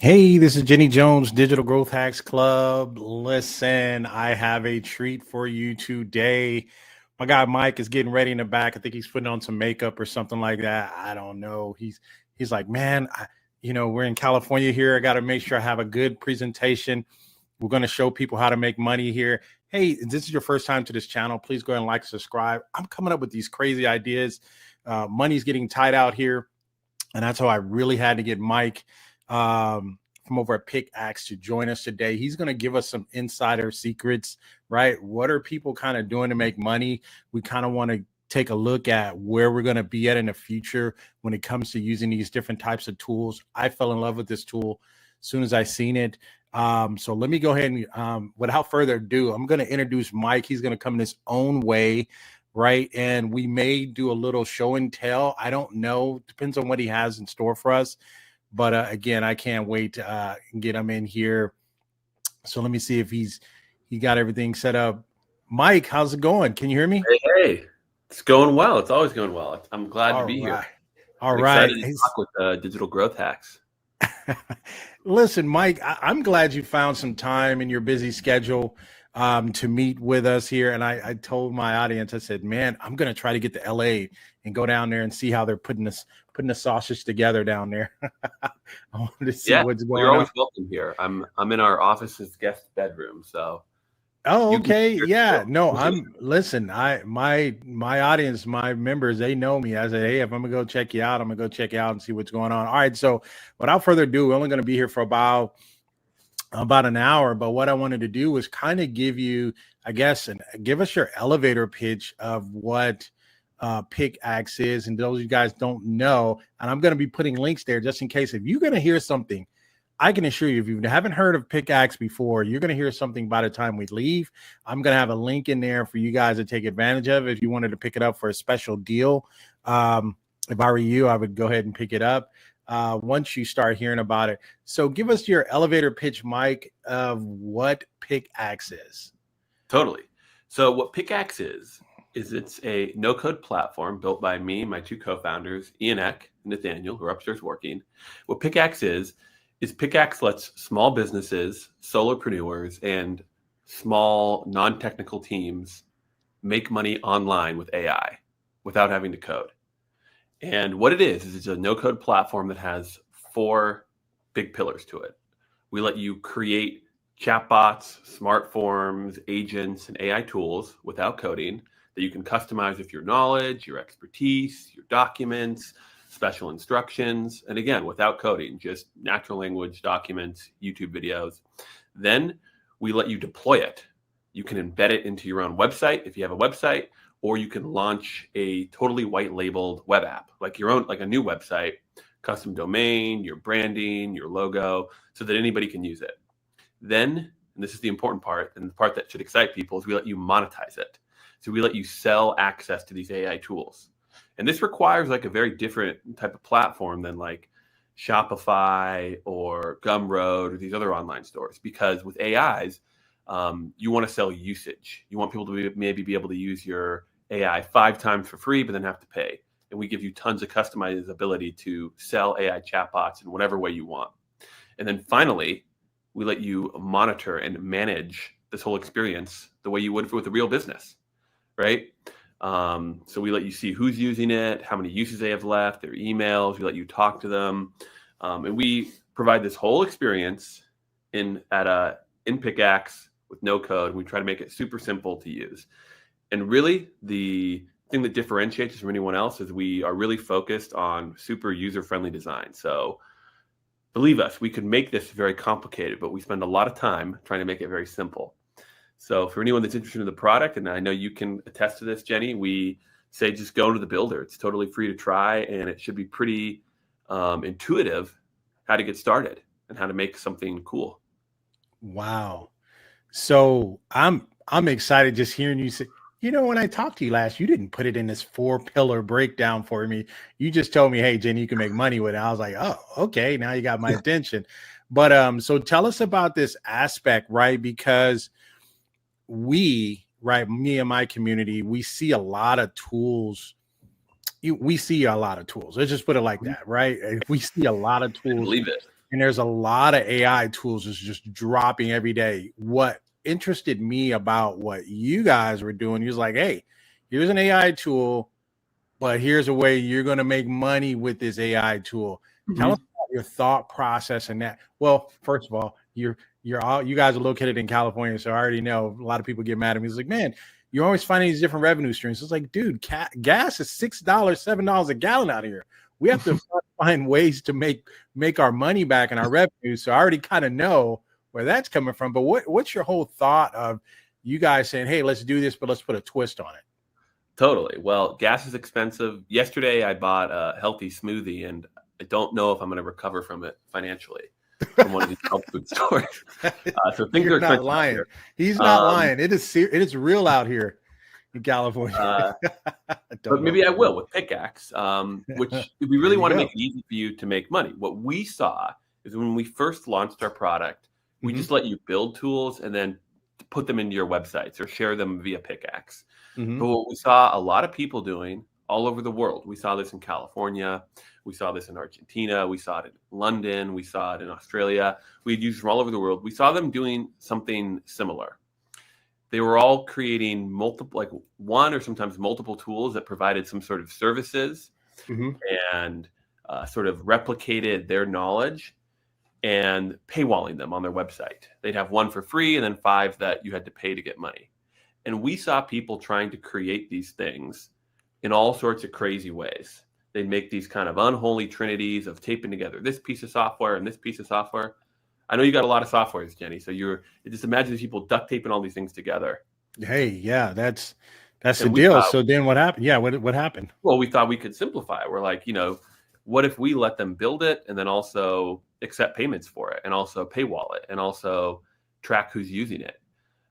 Hey, this is Jenny Jones, Digital Growth Hacks Club. Listen, I have a treat for you today. My guy Mike is getting ready in the back. I think he's putting on some makeup or something like that. I don't know. He's like, man, we're in California here. I got to make sure I have a good presentation. We're going to show people how to make money here. Hey, if this is your first time to this channel, please go ahead and like, subscribe. I'm coming up with these crazy ideas. Money's getting tight out here. And that's how I really had to get Mike from over at Pickaxe to join us today. He's going to give us some insider secrets, right? What are people kind of doing to make money? We kind of want to take a look at where we're going to be at in the future when it comes to using these different types of tools. I fell in love with this tool as soon as I seen it. So let me go ahead and without further ado, I'm going to introduce Mike. He's going to come in his own way. Right. And we may do a little show and tell. I don't know. Depends on what he has in store for us. But again, I can't wait to get him in here. So let me see if he got everything set up. Mike, how's it going? Can you hear me? Hey, it's going well. It's always going well. I'm glad to be here. All right. Excited to talk with digital growth hacks. Listen, Mike, I'm glad you found some time in your busy schedule to meet with us here. And I told my audience, I said, man, I'm going to try to get to LA and go down there and see how they're putting the sausage together down there. I wanted to see what's going on. You're always welcome here. I'm in our office's guest bedroom. So. Oh, okay. Yeah, no, listen, my audience, my members, they know me. I said, hey, if I'm gonna go check you out, I'm gonna go check you out and see what's going on. All right. So without further ado, we're only going to be here for about an hour. But what I wanted to do was kind of give you, I guess, and give us your elevator pitch of what Pickaxe is. And those of you guys don't know, and I'm going to be putting links there just in case if you're going to hear something. I can assure you, if you haven't heard of Pickaxe before, you're going to hear something by the time we leave. I'm going to have a link in there for you guys to take advantage of if you wanted to pick it up for a special deal. If I were you, I would go ahead and pick it up once you start hearing about it. So give us your elevator pitch, Mike, of what Pickaxe is. Totally. So what Pickaxe is it's a no-code platform built by me and my two co-founders, Ian Eck and Nathaniel, who are upstairs working. What Pickaxe is Pickaxe lets small businesses, solopreneurs, and small non-technical teams make money online with AI without having to code. And what it is it's a no-code platform that has 4 big pillars to it. We let you create chatbots, smart forms, agents, and AI tools without coding that you can customize with your knowledge, your expertise, your documents, special instructions, and again, without coding, just natural language documents, YouTube videos. Then we let you deploy it. You can embed it into your own website if you have a website, or you can launch a totally white labeled web app, like your own, like a new website, custom domain, your branding, your logo, so that anybody can use it. Then, and this is the important part, and the part that should excite people, is we let you monetize it. So we let you sell access to these AI tools. And this requires like a very different type of platform than like Shopify or Gumroad or these other online stores, because with AIs, you want to sell usage. You want people to maybe be able to use your AI 5 times for free, but then have to pay. And we give you tons of customizability to sell AI chatbots in whatever way you want. And then finally, we let you monitor and manage this whole experience the way you would with a real business, right? So we let you see who's using it, how many uses they have left, their emails. We let you talk to them, and we provide this whole experience in Pickaxe with no code. We try to make it super simple to use. And really, the thing that differentiates us from anyone else is we are really focused on super user-friendly design. So believe us, we could make this very complicated, but we spend a lot of time trying to make it very simple. So for anyone that's interested in the product, and I know you can attest to this, Jenny, we say just go to the builder. It's totally free to try, and it should be pretty intuitive how to get started and how to make something cool. Wow. So I'm excited just hearing you say, when I talked to you last, you didn't put it in this 4-pillar breakdown for me. You just told me, hey, Jenny, you can make money with it. I was like, oh, okay, now you got my attention. But so tell us about this aspect, right? Because me and my community, we see a lot of tools. Let's just put it like that, right? We see a lot of tools. Believe it. And there's a lot of AI tools that's just dropping every day. What interested me about what you guys were doing, he was like, hey, here's an AI tool, but here's a way you're going to make money with this AI tool. Tell us about your thought process and that. Well, first of all, you guys are located in California, so I already know a lot of people get mad at me. It's like, man, you're always finding these different revenue streams. It's like, dude, gas is $6, $7 a gallon out here. We have to find ways to make our money back and our revenue. So I already kind of know where that's coming from. But what's your whole thought of you guys saying, hey, let's do this, but let's put a twist on it? Totally. Well, gas is expensive. Yesterday, I bought a healthy smoothie, and I don't know if I'm going to recover from it financially from one of these health food stores. So things You're are expensive. not lying. He's not lying. It is real out here in California. But maybe I will with Pickaxe, which we really want to make it easy for you to make money. What we saw is when we first launched our product, we just let you build tools and then put them into your websites or share them via Pickaxe. But what we saw a lot of people doing all over the world, we saw this in California, we saw this in Argentina, we saw it in London, we saw it in Australia. We had users from all over the world. We saw them doing something similar. They were all creating multiple, like one or sometimes multiple tools that provided some sort of services and sort of replicated their knowledge and paywalling them on their website. They'd have one for free and then 5 that you had to pay to get money. And we saw people trying to create these things in all sorts of crazy ways. They'd make these kind of unholy trinities of taping together this piece of software and this piece of software. I know you got a lot of softwares, Jenny. So just imagine these people duct taping all these things together. Hey, yeah, that's the deal. So then what happened? Yeah, what happened? Well, we thought we could simplify it. We're like, what if we let them build it and then also accept payments for it and also paywall it and also track who's using it?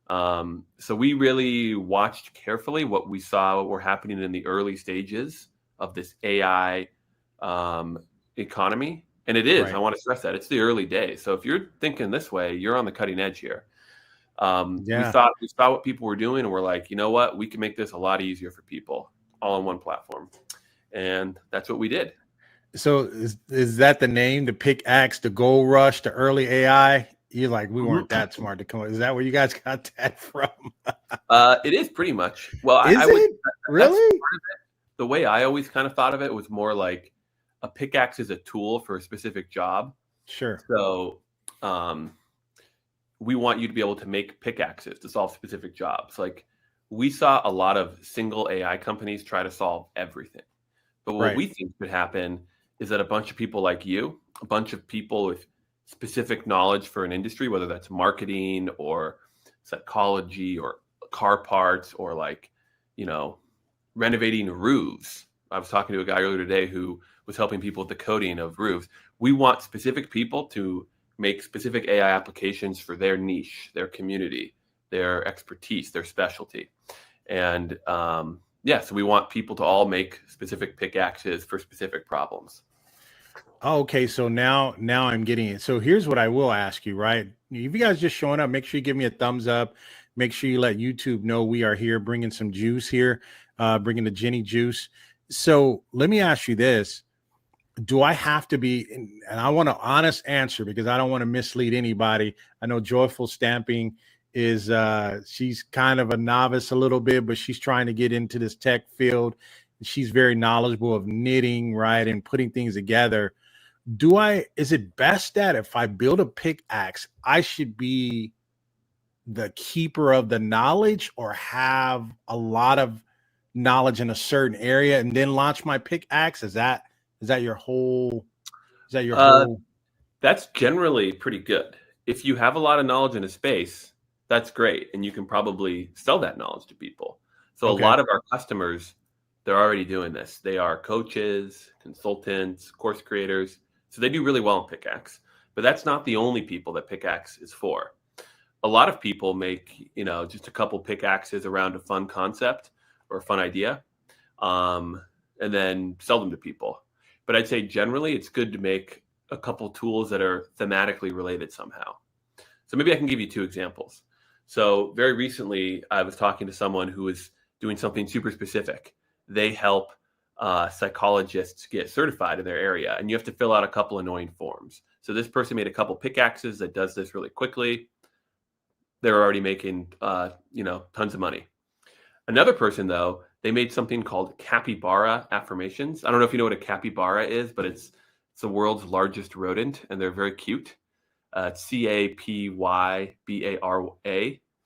So we really watched carefully what we saw were happening in the early stages of this AI economy. And it is, I want to stress that, it's the early days. So if you're thinking this way, you're on the cutting edge here. We saw what people were doing and we're like, you know what, we can make this a lot easier for people all on one platform. And that's what we did. So is that the name, the Pickaxe, the Gold Rush, the early AI? You're like, we weren't that smart to come up. Is that where you guys got that from? It is pretty much. Well, really? The way I always kind of thought of it was more like a pickaxe is a tool for a specific job. Sure. So we want you to be able to make pickaxes to solve specific jobs. Like we saw a lot of single AI companies try to solve everything. But what we think could happen is that a bunch of people like you, a bunch of people with specific knowledge for an industry, whether that's marketing or psychology or car parts or renovating roofs. I was talking to a guy earlier today who was helping people with the coding of roofs. We want specific people to make specific AI applications for their niche, their community, their expertise, their specialty. And so we want people to all make specific pickaxes for specific problems. Okay, so now I'm getting it. So here's what I will ask you, right? If you guys just showing up, make sure you give me a thumbs up. Make sure you let YouTube know we are here, bringing some juice here, bringing the Jenny juice. So let me ask you this. Do I have to be, and I want an honest answer because I don't want to mislead anybody. I know Joyful Stamping is, she's kind of a novice a little bit, but she's trying to get into this tech field. She's very knowledgeable of knitting, right? And putting things together. Is it best that if I build a pickaxe, I should be the keeper of the knowledge or have a lot of knowledge in a certain area and then launch my pickaxe? Is that your whole, That's generally pretty good. If you have a lot of knowledge in a space, that's great. And you can probably sell that knowledge to people. So a lot of our customers, they're already doing this. They are coaches, consultants, course creators. So they do really well in Pickaxe, but that's not the only people that Pickaxe is for. A lot of people make, just a couple pickaxes around a fun concept or a fun idea, and then sell them to people. But I'd say generally it's good to make a couple tools that are thematically related somehow. So maybe I can give you 2 examples. So very recently, I was talking to someone who was doing something super specific. They help psychologists get certified in their area, and you have to fill out a couple annoying forms. So this person made a couple pickaxes that does this really quickly. They're already making tons of money. Another person, though, they made something called capybara affirmations. I don't know if you know what a capybara is, but it's the world's largest rodent, and they're very cute. CAPYBARA,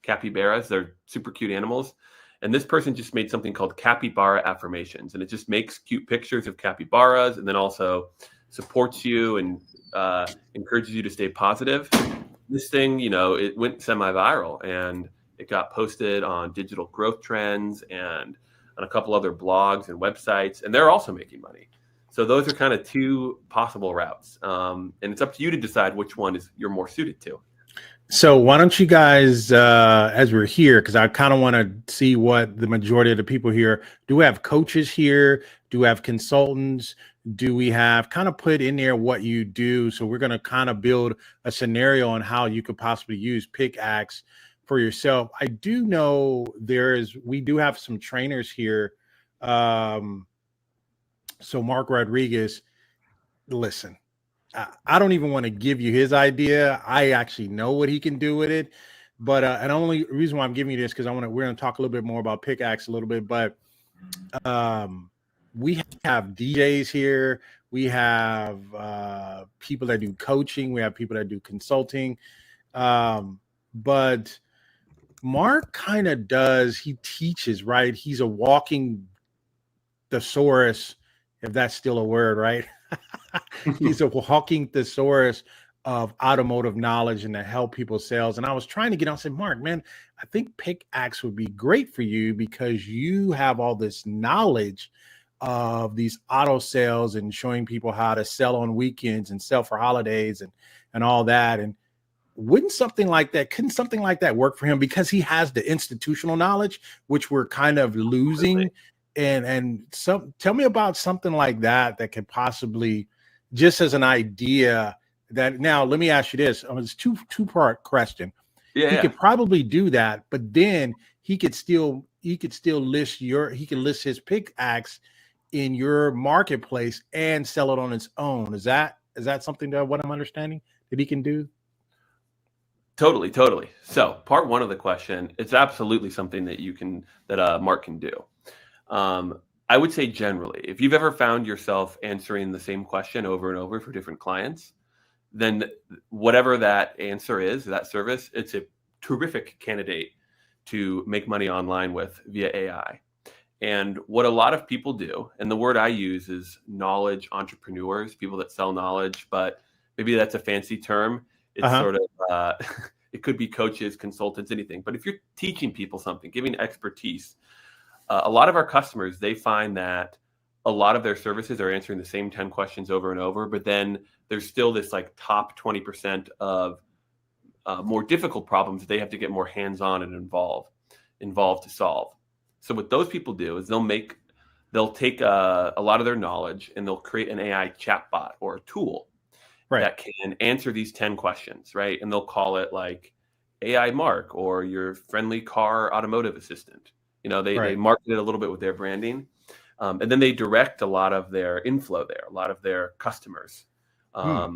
capybaras. They're super cute animals. And this person just made something called capybara affirmations, and it just makes cute pictures of capybaras and then also supports you and encourages you to stay positive. This thing, it went semi-viral, and it got posted on Digital Growth Trends and on a couple other blogs and websites, and they're also making money. So those are kind of two possible routes, and it's up to you to decide which one you're more suited to. So why don't you guys, as we're here, because I kind of want to see what the majority of the people here, do we have coaches here? Do we have consultants? Do we have kind of put in there what you do? So we're going to kind of build a scenario on how you could possibly use Pickaxe for yourself. I do know we do have some trainers here. So Mark Rodriguez, listen, I don't even want to give you his idea. I actually know what he can do with it. But and the only reason why I'm giving you this because we're going to talk a little bit more about Pickaxe a little bit. But we have DJs here. We have people that do coaching. We have people that do consulting. But Mark kind of he teaches, right? He's a walking thesaurus, if that's still a word, right? He's a walking thesaurus of automotive knowledge and to help people sales. And I was trying to get on and say, Mark, man, I think Pickaxe would be great for you because you have all this knowledge of these auto sales and showing people how to sell on weekends and sell for holidays and all that. And couldn't something like that work for him? Because he has the institutional knowledge, which we're kind of losing. Tell me about something like that could possibly, just as an idea that, now let me ask you this. It's two-part question. He could probably do that, but then he could still list his Pickaxe in your marketplace and sell it on its own. Is that something that what I'm understanding that he can do? Totally. So part one of the question, it's absolutely something that Mark can do. I would say generally, if you've ever found yourself answering the same question over and over for different clients, then whatever that answer is, that service, it's a terrific candidate to make money online with via AI. And what a lot of people do, and the word I use is knowledge entrepreneurs, people that sell knowledge, but maybe that's a fancy term. It's sort of, it could be coaches, consultants, anything. But if you're teaching people something, giving expertise, a lot of our customers, they find that a lot of their services are answering the same 10 questions over and over, but then there's still this like top 20% of more difficult problems that they have to get more hands-on and involved to solve. So what those people do is they'll take a lot of their knowledge and they'll create an AI chatbot or a tool that can answer these 10 questions, right? And they'll call it like AI Mark or your friendly car automotive assistant. They market it a little bit with their branding. And then they direct a lot of their inflow there, a lot of their customers, a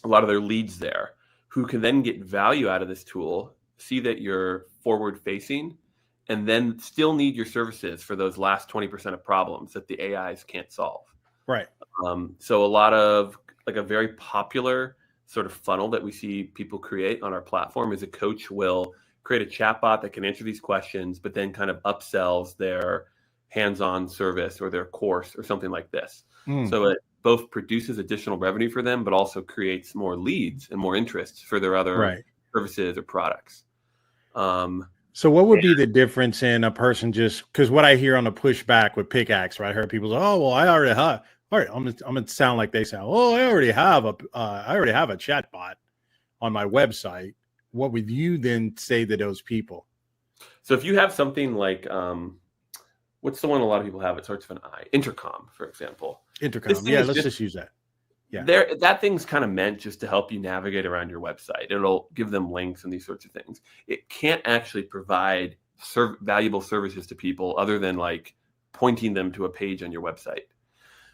lot of their leads there, who can then get value out of this tool, see that you're forward facing, and then still need your services for those last 20% of problems that the AIs can't solve. Right. So a lot of like a very popular sort of funnel that we see people create on our platform is a coach will create a chatbot that can answer these questions, but then kind of upsells their hands-on service or their course or something like this. So it both produces additional revenue for them, but also creates more leads and more interest for their other services or products. So what would be the difference in a person because what I hear on the pushback with Pickaxe, right? I heard people say, oh, well, I already have. All right, I'm gonna sound like they sound. Oh, I already have a chatbot on my website. What would you then say to those people? So if you have something like, what's the one a lot of people have? It starts with an I. Intercom, for example. Intercom. Yeah, let's just use that. Yeah. That thing's kind of meant just to help you navigate around your website. It'll give them links and these sorts of things. It can't actually provide valuable services to people other than like pointing them to a page on your website.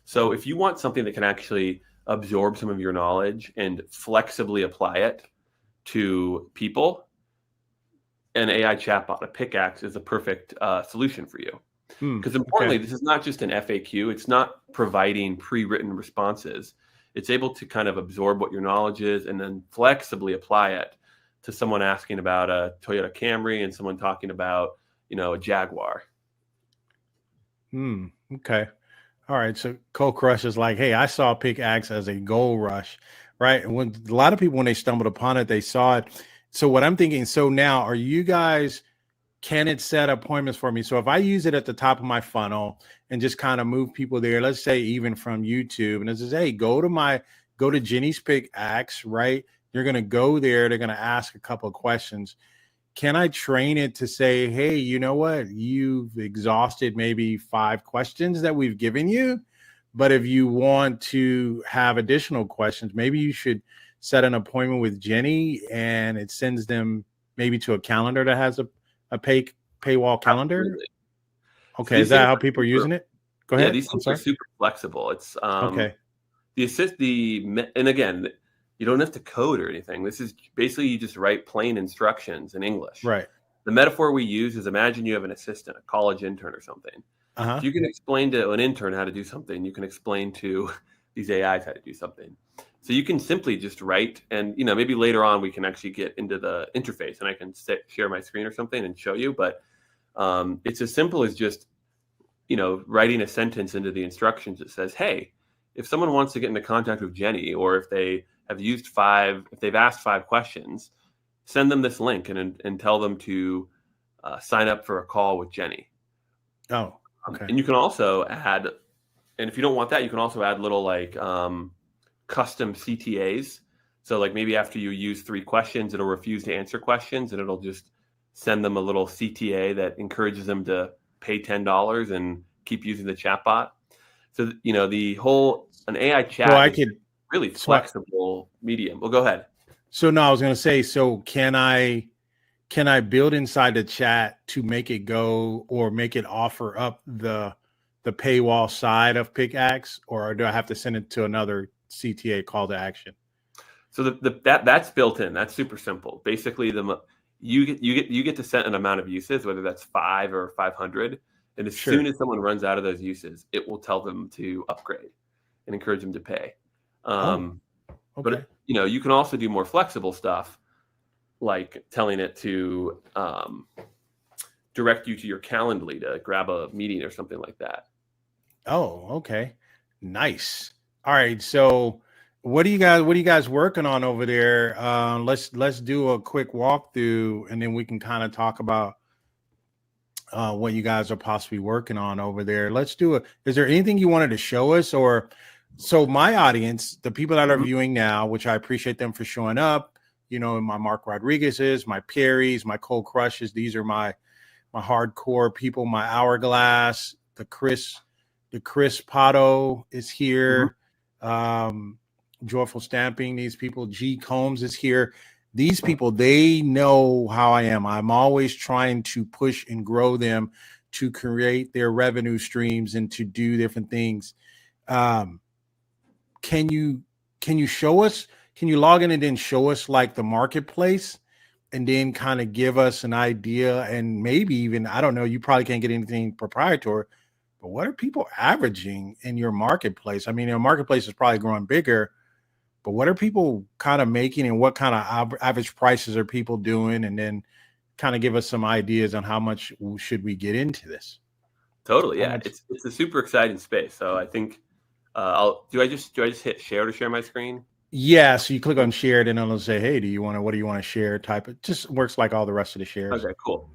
So if you want something that can actually absorb some of your knowledge and flexibly apply it to people, an AI chatbot, a Pickaxe, is a perfect solution for you. Because importantly, this is not just an FAQ. It's not providing pre-written responses. It's able to kind of absorb what your knowledge is and then flexibly apply it to someone asking about a Toyota Camry and someone talking about, a Jaguar. Okay. All right. So Cold Crush is like, hey, I saw Pickaxe as a gold rush, right? And when a lot of people, when they stumbled upon it, they saw it. So what I'm thinking, so now are you guys, can it set appointments for me? So if I use it at the top of my funnel and just kind of move people there, let's say even from YouTube, and it says, hey, go to Jenny's Pickaxe, right? You're going to go there. They're going to ask a couple of questions. Can I train it to say, hey, you know what? You've exhausted maybe 5 questions that we've given you. But if you want to have additional questions, maybe you should set an appointment with Jenny, and it sends them maybe to a calendar that has a paywall calendar. Absolutely. Okay. So is that how people are using it? Go ahead. Yeah, these things are super flexible. It's okay. And again, you don't have to code or anything. This is basically you just write plain instructions in English. Right. The metaphor we use is, imagine you have an assistant, a college intern or something. If you can explain to an intern how to do something, you can explain to these AIs how to do something. So you can simply just write, and maybe later on we can actually get into the interface and I can share my screen or something and show you. But it's as simple as just writing a sentence into the instructions that says, hey, if someone wants to get into contact with Jenny, or if they have if they've asked 5 questions, send them this link and tell them to sign up for a call with Jenny. Oh, okay. And you can also add, and if you don't want that, you can also add little custom CTAs. So like maybe after you use 3 questions, it'll refuse to answer questions, and it'll just send them a little CTA that encourages them to pay $10 and keep using the chatbot. So the whole an AI chat. Well, I could really flexible medium. Well, go ahead. So no, I was going to say, so can I build inside the chat to make it go or make it offer up the paywall side of Pickaxe, or do I have to send it to another CTA call to action? So that's built in. That's super simple. Basically, you get to set an amount of uses, whether that's 5 or 500, and as soon as someone runs out of those uses, it will tell them to upgrade and encourage them to pay. But you can also do more flexible stuff, like telling it to direct you to your Calendly to grab a meeting or something like that. Oh, okay. Nice. All right. So what are you guys working on over there? Let's do a quick walkthrough, and then we can kind of talk about what you guys are possibly working on over there. Let's do it. Is there anything you wanted to show us? Or so my audience, the people that are viewing now, which I appreciate them for showing up, my Mark Rodriguez's, my Perry's, my Cold Crushes. These are my hardcore people, my Hourglass, the Chris Pato is here. Joyful Stamping, these people, G Combs is here. These people, they know how I am. I'm always trying to push and grow them to create their revenue streams and to do different things. Can you show us, can you log in and then show us like the marketplace, and then kind of give us an idea, and maybe even, I don't know, you probably can't get anything proprietary, but what are people averaging in your marketplace? I mean, your marketplace is probably growing bigger, but what are people kind of making, and what kind of average prices are people doing? And then kind of give us some ideas on how much should we get into this. Totally. Yeah. It's a super exciting space. So I think do I just hit share to share my screen? Yeah. So you click on shared, and it'll say, hey, what do you want to share? Type it. Just works like all the rest of the shares. Okay, cool.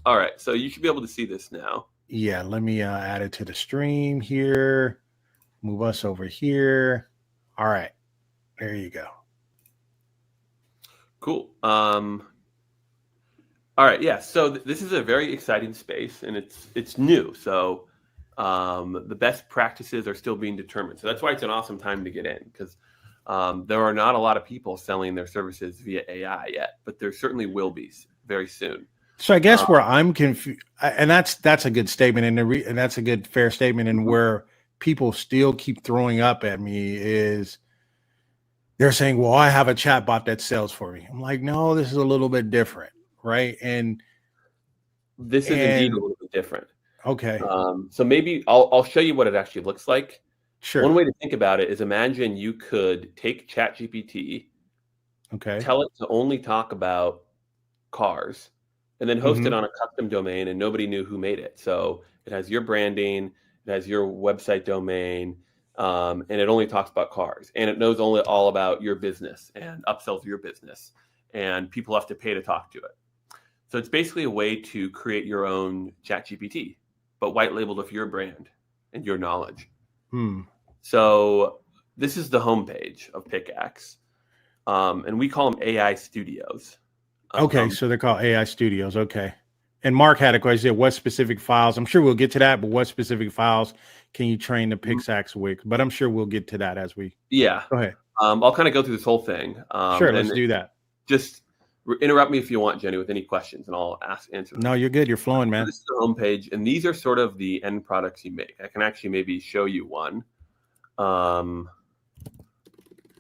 All right. So you should be able to see this now. Yeah. Let me add it to the stream here. Move us over here. All right. There you go. Cool. All right. Yeah. So this is a very exciting space, and it's new. So the best practices are still being determined. So that's why it's an awesome time to get in, because there are not a lot of people selling their services via AI yet, but there certainly will be very soon. So I guess Uh, where I'm confused, and that's a good statement, and that's a good fair statement, and mhm. where people still keep throwing up at me is they're saying, "Well, I have a chatbot that sells for me." I'm like, "No, this is a little bit different, right?" This is indeed a And little bit different. okay, So maybe I'll show you what it actually looks like. One sure, way to think about it is imagine you could take ChatGPT, okay, tell it to only talk about cars, and then host it hmm on a custom domain, and nobody knew who made it. So it has your branding, it has your website domain, and it only talks about cars, and it knows only all about your business and upsells your business, and people have to pay to talk to it. So it's basically a way to create your own ChatGPT, but white labeled with your brand and your knowledge. hmm. So this is the homepage of Pickaxe, and we call them AI studios. Okay, Um, so they're called AI Studios. Okay. And Mark had a question. What specific files? I'm sure we'll get to that, but what specific files can you train the Pixax with? But I'm sure we'll get to that as we yeah, go ahead. I'll kind of go through this whole thing, Sure, let's and do that. just interrupt me if you want, Jenny, with any questions, and I'll answer them. No, you're good. You're flowing, So man. this is the homepage, and these are sort of the end products you make. I can actually maybe show you one. Um,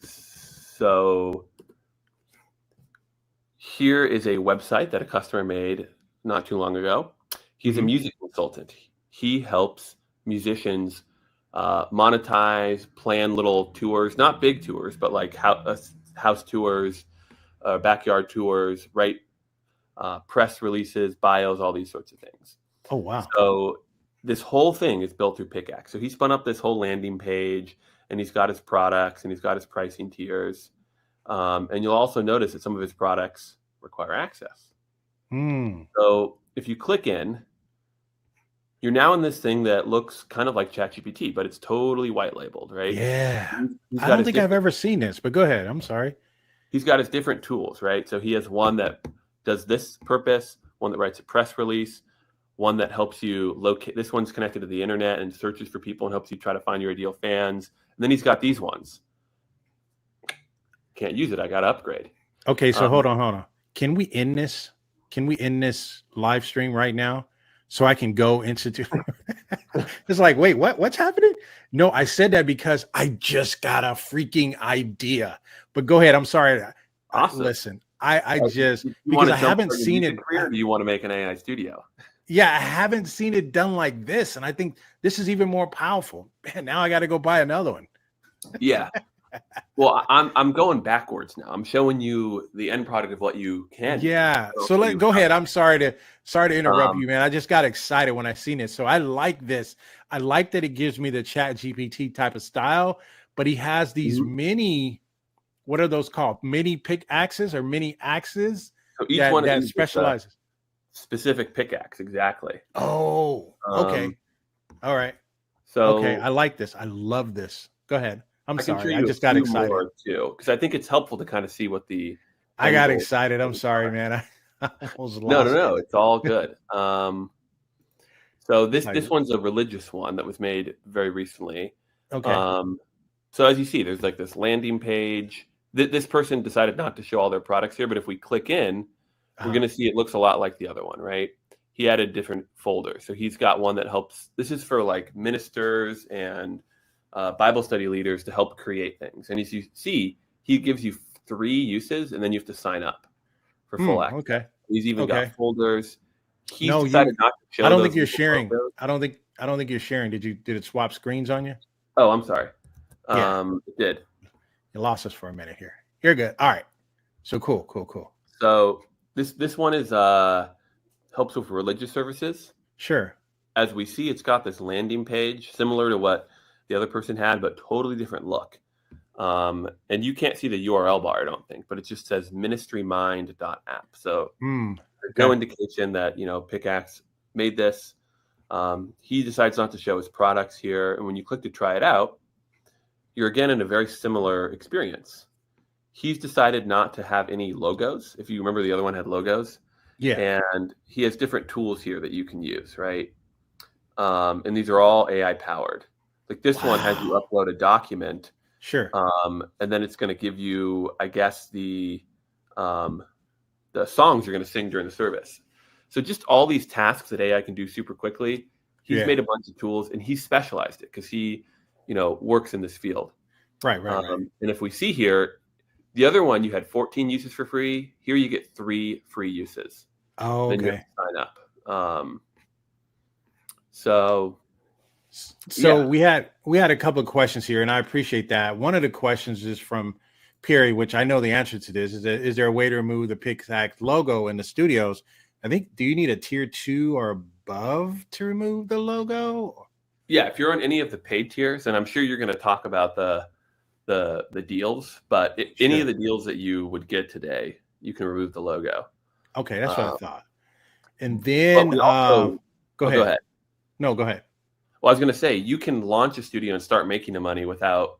so here is a website that a customer made not too long ago. He's a hmm music consultant. He helps musicians monetize, plan little tours, not big tours, but like house tours, backyard tours, write press releases, bios, all these sorts of things. Oh, wow. So this whole thing is built through Pickaxe. So he spun up this whole landing page, and he's got his products and he's got his pricing tiers. And you'll also notice that some of his products require access. Mm. So if you click in, you're now in this thing that looks kind of like ChatGPT, but it's totally white labeled, right? Yeah. He's I got don't his think I've different ever seen this, but go ahead. I'm sorry. he's got his different tools, right? So he has one that does this purpose, one that writes a press release, one that helps you locate. This one's connected to the internet and searches for people and helps you try to find your ideal fans. And then he's got these ones. Can't use it. I got to upgrade. Okay, so Um, hold on. Can we end this? Can we end this live stream right now so I can go institute? It's like, wait, what? What's happening? No, I said that because I just got a freaking idea. But go ahead. I'm sorry. awesome. Listen, I just You because want I to jump haven't for your seen music it. career, or do you want to make an AI studio? Yeah, I haven't seen it done like this, and I think this is even more powerful. Man, now I got to go buy another one. Yeah. Well, I'm going backwards now. I'm showing you the end product of what you can do. Yeah. I'll So show let you go how. ahead. I'm sorry to interrupt Um, you, man. I just got excited when I seen it. So I like this. I like that it gives me the chat GPT type of style, but he has these mhm. mini, what are those called? Mini pickaxes or mini axes So each one of that these is a specializes. specific pickaxe, exactly. Oh, Um, okay. All right. Okay. so I like this. I love this. Go ahead. I'm I can show sorry. I you a just got few excited. more too, because I think it's helpful to kind of see what the I end got goal excited. I'm is. sorry, man. I almost No, no, lost no. it. It's all good. So this Like, this one's a religious one that was made very recently. okay. Um, so as you see, there's like this landing page. This person decided not to show all their products here, but if we click in, we're Uh, going to see it looks a lot like the other one, right? He added different folders. So he's got one that helps. This is for like ministers and Bible study leaders to help create things. And as you see, he gives you 3 uses, and then you have to sign up for full access. okay. He's even Okay. got folders. He's No, decided not to I show don't think those you're little sharing. logos. I don't think you're sharing. Did it swap screens on you? Oh, I'm sorry. Yeah. It did. You lost us for a minute here. You're good. All right. So cool. So this one is helps with religious services. Sure. As we see, it's got this landing page similar to what the other person had, but totally different look. And you can't see the URL bar, I don't think, but it just says ministrymind.app. So there's no Okay. indication that Pickaxe made this. He decides not to show his products here, and when you click to try it out, you're again in a very similar experience. He's decided not to have any logos. If you remember, the other one had logos. Yeah. And he has different tools here that you can use, right? And these are all AI powered. Like this one has you Wow. upload a document, Sure. and then it's going to give you, I guess, the songs you're going to sing during the service. So just all these tasks that AI can do super quickly. He's Yeah. made a bunch of tools, and he's specialized it because he, works in this field. Right. And if we see here, the other one, you had 14 uses for free. Here you get 3 free uses. Oh, Then you have okay. to sign up. So So we had a couple of questions here, and I appreciate that. One of the questions is from Perry, which I know the answer to this is there a way to remove the Pickaxe logo in the studios? I think, do you need a tier 2 or above to remove the logo? yeah, if you're on any of the paid tiers, and I'm sure you're going to talk about the deals, but any of the deals that you would get today, you can remove the logo. Okay, that's what I thought. And But then we also go go ahead. ahead. No, go ahead. Well, I was going to say, you can launch a studio and start making the money without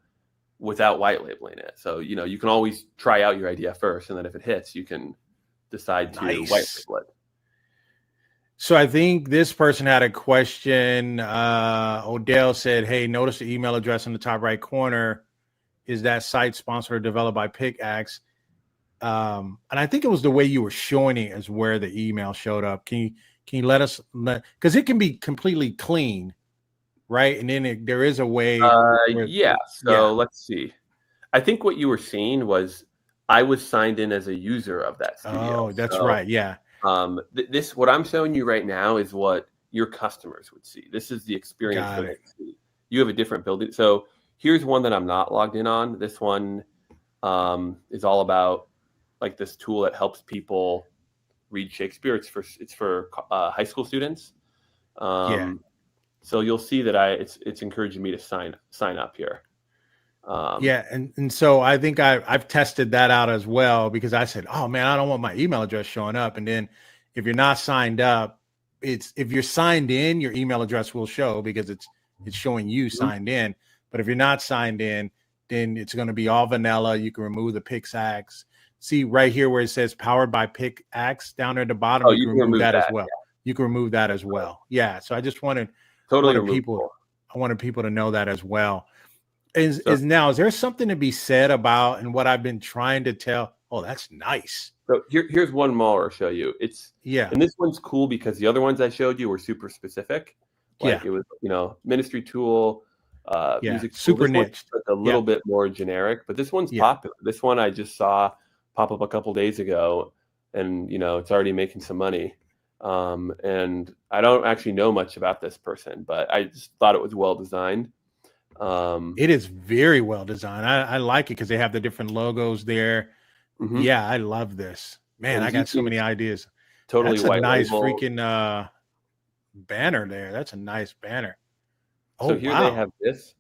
white labeling it. So, you can always try out your idea first, and then if it hits, you can decide to white label it. So I think this person had a question. Odell said, hey, notice the email address in the top right corner. Is that site sponsored or developed by Pickaxe? And I think it was the way you were showing it as where the email showed up. Can you let us, because it can be completely clean, right? And then there is a way. Let's see. I think what you were seeing was I was signed in as a user of that studio. Oh, that's right. Yeah. This what I'm showing you right now is what your customers would see. This is the experience that they see. You have a different building. So here's one that I'm not logged in on. This one is all about like this tool that helps people read Shakespeare. It's for high school students. So you'll see that it's encouraging me to sign up here. And so I think I've tested that out as well, because I said, oh man, I don't want my email address showing up. And then if you're not signed up, if you're signed in, your email address will show because it's showing you signed in. But if you're not signed in, then it's going to be all vanilla. You can remove the Pickaxe. See right here where it says powered by Pickaxe down at the bottom. You can remove that as well. Yeah. You can remove that as well. Yeah. So I just wanted people to know that as well. Is there something to be said about, and what I've been trying to tell? Oh, that's nice. So here's one more I'll show you. And this one's cool because the other ones I showed you were super specific. Like it was, ministry tool, music tool. Super niche. A little bit more generic, but this one's popular. This one I just saw pop up a couple days ago, and it's already making some money. And I don't actually know much about this person, but I just thought it was well designed. It is very well designed. I like it because they have the different logos there. Mm-hmm. Yeah, I love this. Man, I got so many ideas. Totally That's a nice freaking banner there. That's a nice banner. So here they have this.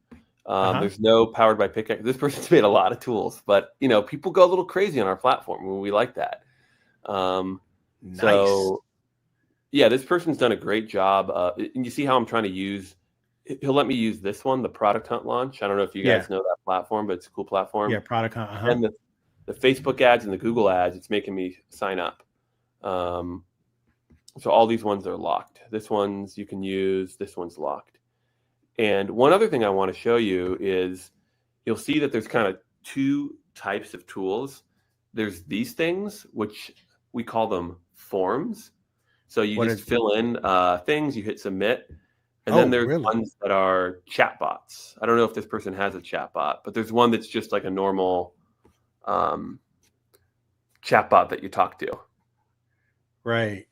There's no powered by Pickaxe. This person's made a lot of tools, but people go a little crazy on our platform when we like that. Nice. So yeah, this person's done a great job. And you see how I'm trying to use. He'll let me use this one, the Product Hunt launch. I don't know if you guys know that platform, but it's a cool platform. Yeah, Product Hunt. And the Facebook ads and the Google ads, it's making me sign up. So all these ones are locked. This one's you can use. This one's locked. And one other thing I want to show you is you'll see that there's kind of 2 types of tools. There's these things, which we call them forms. So you just fill in things, you hit submit. And then there's ones that are chatbots. I don't know if this person has a chatbot, but there's one that's just like a normal chatbot that you talk to. Right.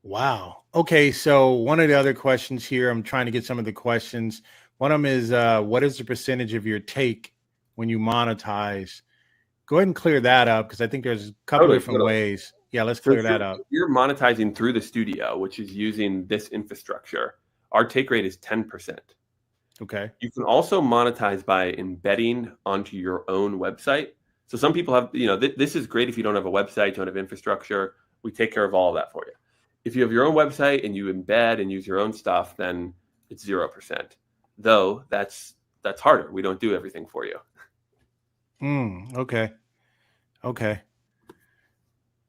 Wow. Okay. So one of the other questions here, I'm trying to get some of the questions. One of them is, what is the percentage of your take when you monetize? Go ahead and clear that up, because I think there's a couple different ways. Yeah, let's clear that up. You're monetizing through the studio, which is using this infrastructure. Our take rate is 10%. Okay. You can also monetize by embedding onto your own website. So some people have, this is great if you don't have a website, you don't have infrastructure. We take care of all of that for you. If you have your own website and you embed and use your own stuff, then it's 0%. Though that's harder. We don't do everything for you. Okay.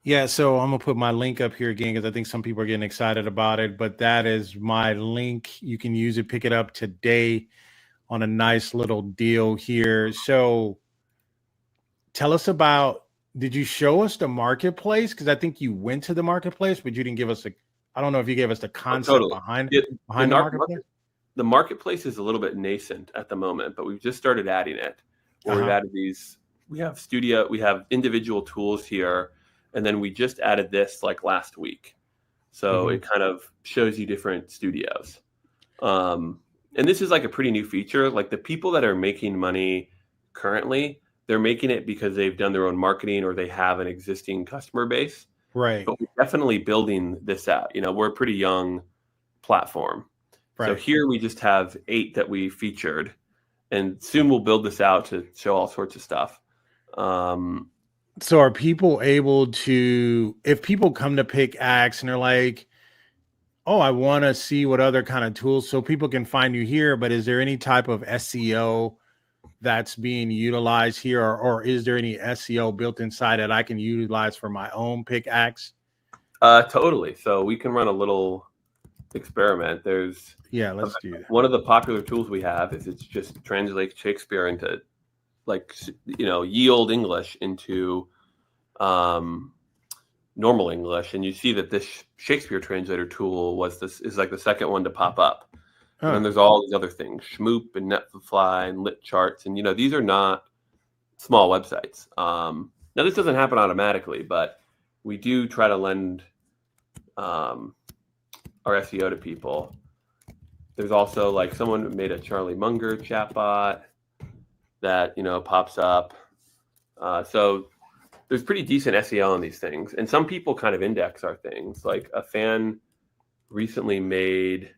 Yeah, so I'm going to put my link up here again because I think some people are getting excited about it, but that is my link. You can use it, pick it up today on a nice little deal here. So tell us about did you show us the marketplace? Because I think you went to the marketplace, but you didn't give us I don't know if you gave us the concept Totally. behind The the marketplace. the marketplace is a little bit nascent at the moment, but we've just started adding it. Where we've added these, we have individual tools here, and then we just added this like last week. So it kind of shows you different studios. And this is like a pretty new feature. Like the people that are making money currently, they're making it because they've done their own marketing or they have an existing customer base. Right. But we're definitely building this out. We're a pretty young platform. Right. So here we just have 8 that we featured, and soon we'll build this out to show all sorts of stuff. So are people able to, if people come to Pickaxe and they're like, oh, I want to see what other kind of tools, so people can find you here, but is there any type of SEO that's being utilized here, or is there any SEO built inside that I can utilize for my own Pickaxe? Totally. So we can run a little experiment. Let's do that. One of the popular tools we have is it's just translates Shakespeare into yield English into normal English, and you see that this Shakespeare translator tool is like the second one to pop up. And then there's all these other things, Schmoop and Netflix and Lit Charts, and these are not small websites. Now this doesn't happen automatically, but we do try to lend our SEO to people. There's also like someone made a Charlie Munger chatbot that pops up. So there's pretty decent SEO on these things, and some people kind of index our things. Like a fan recently made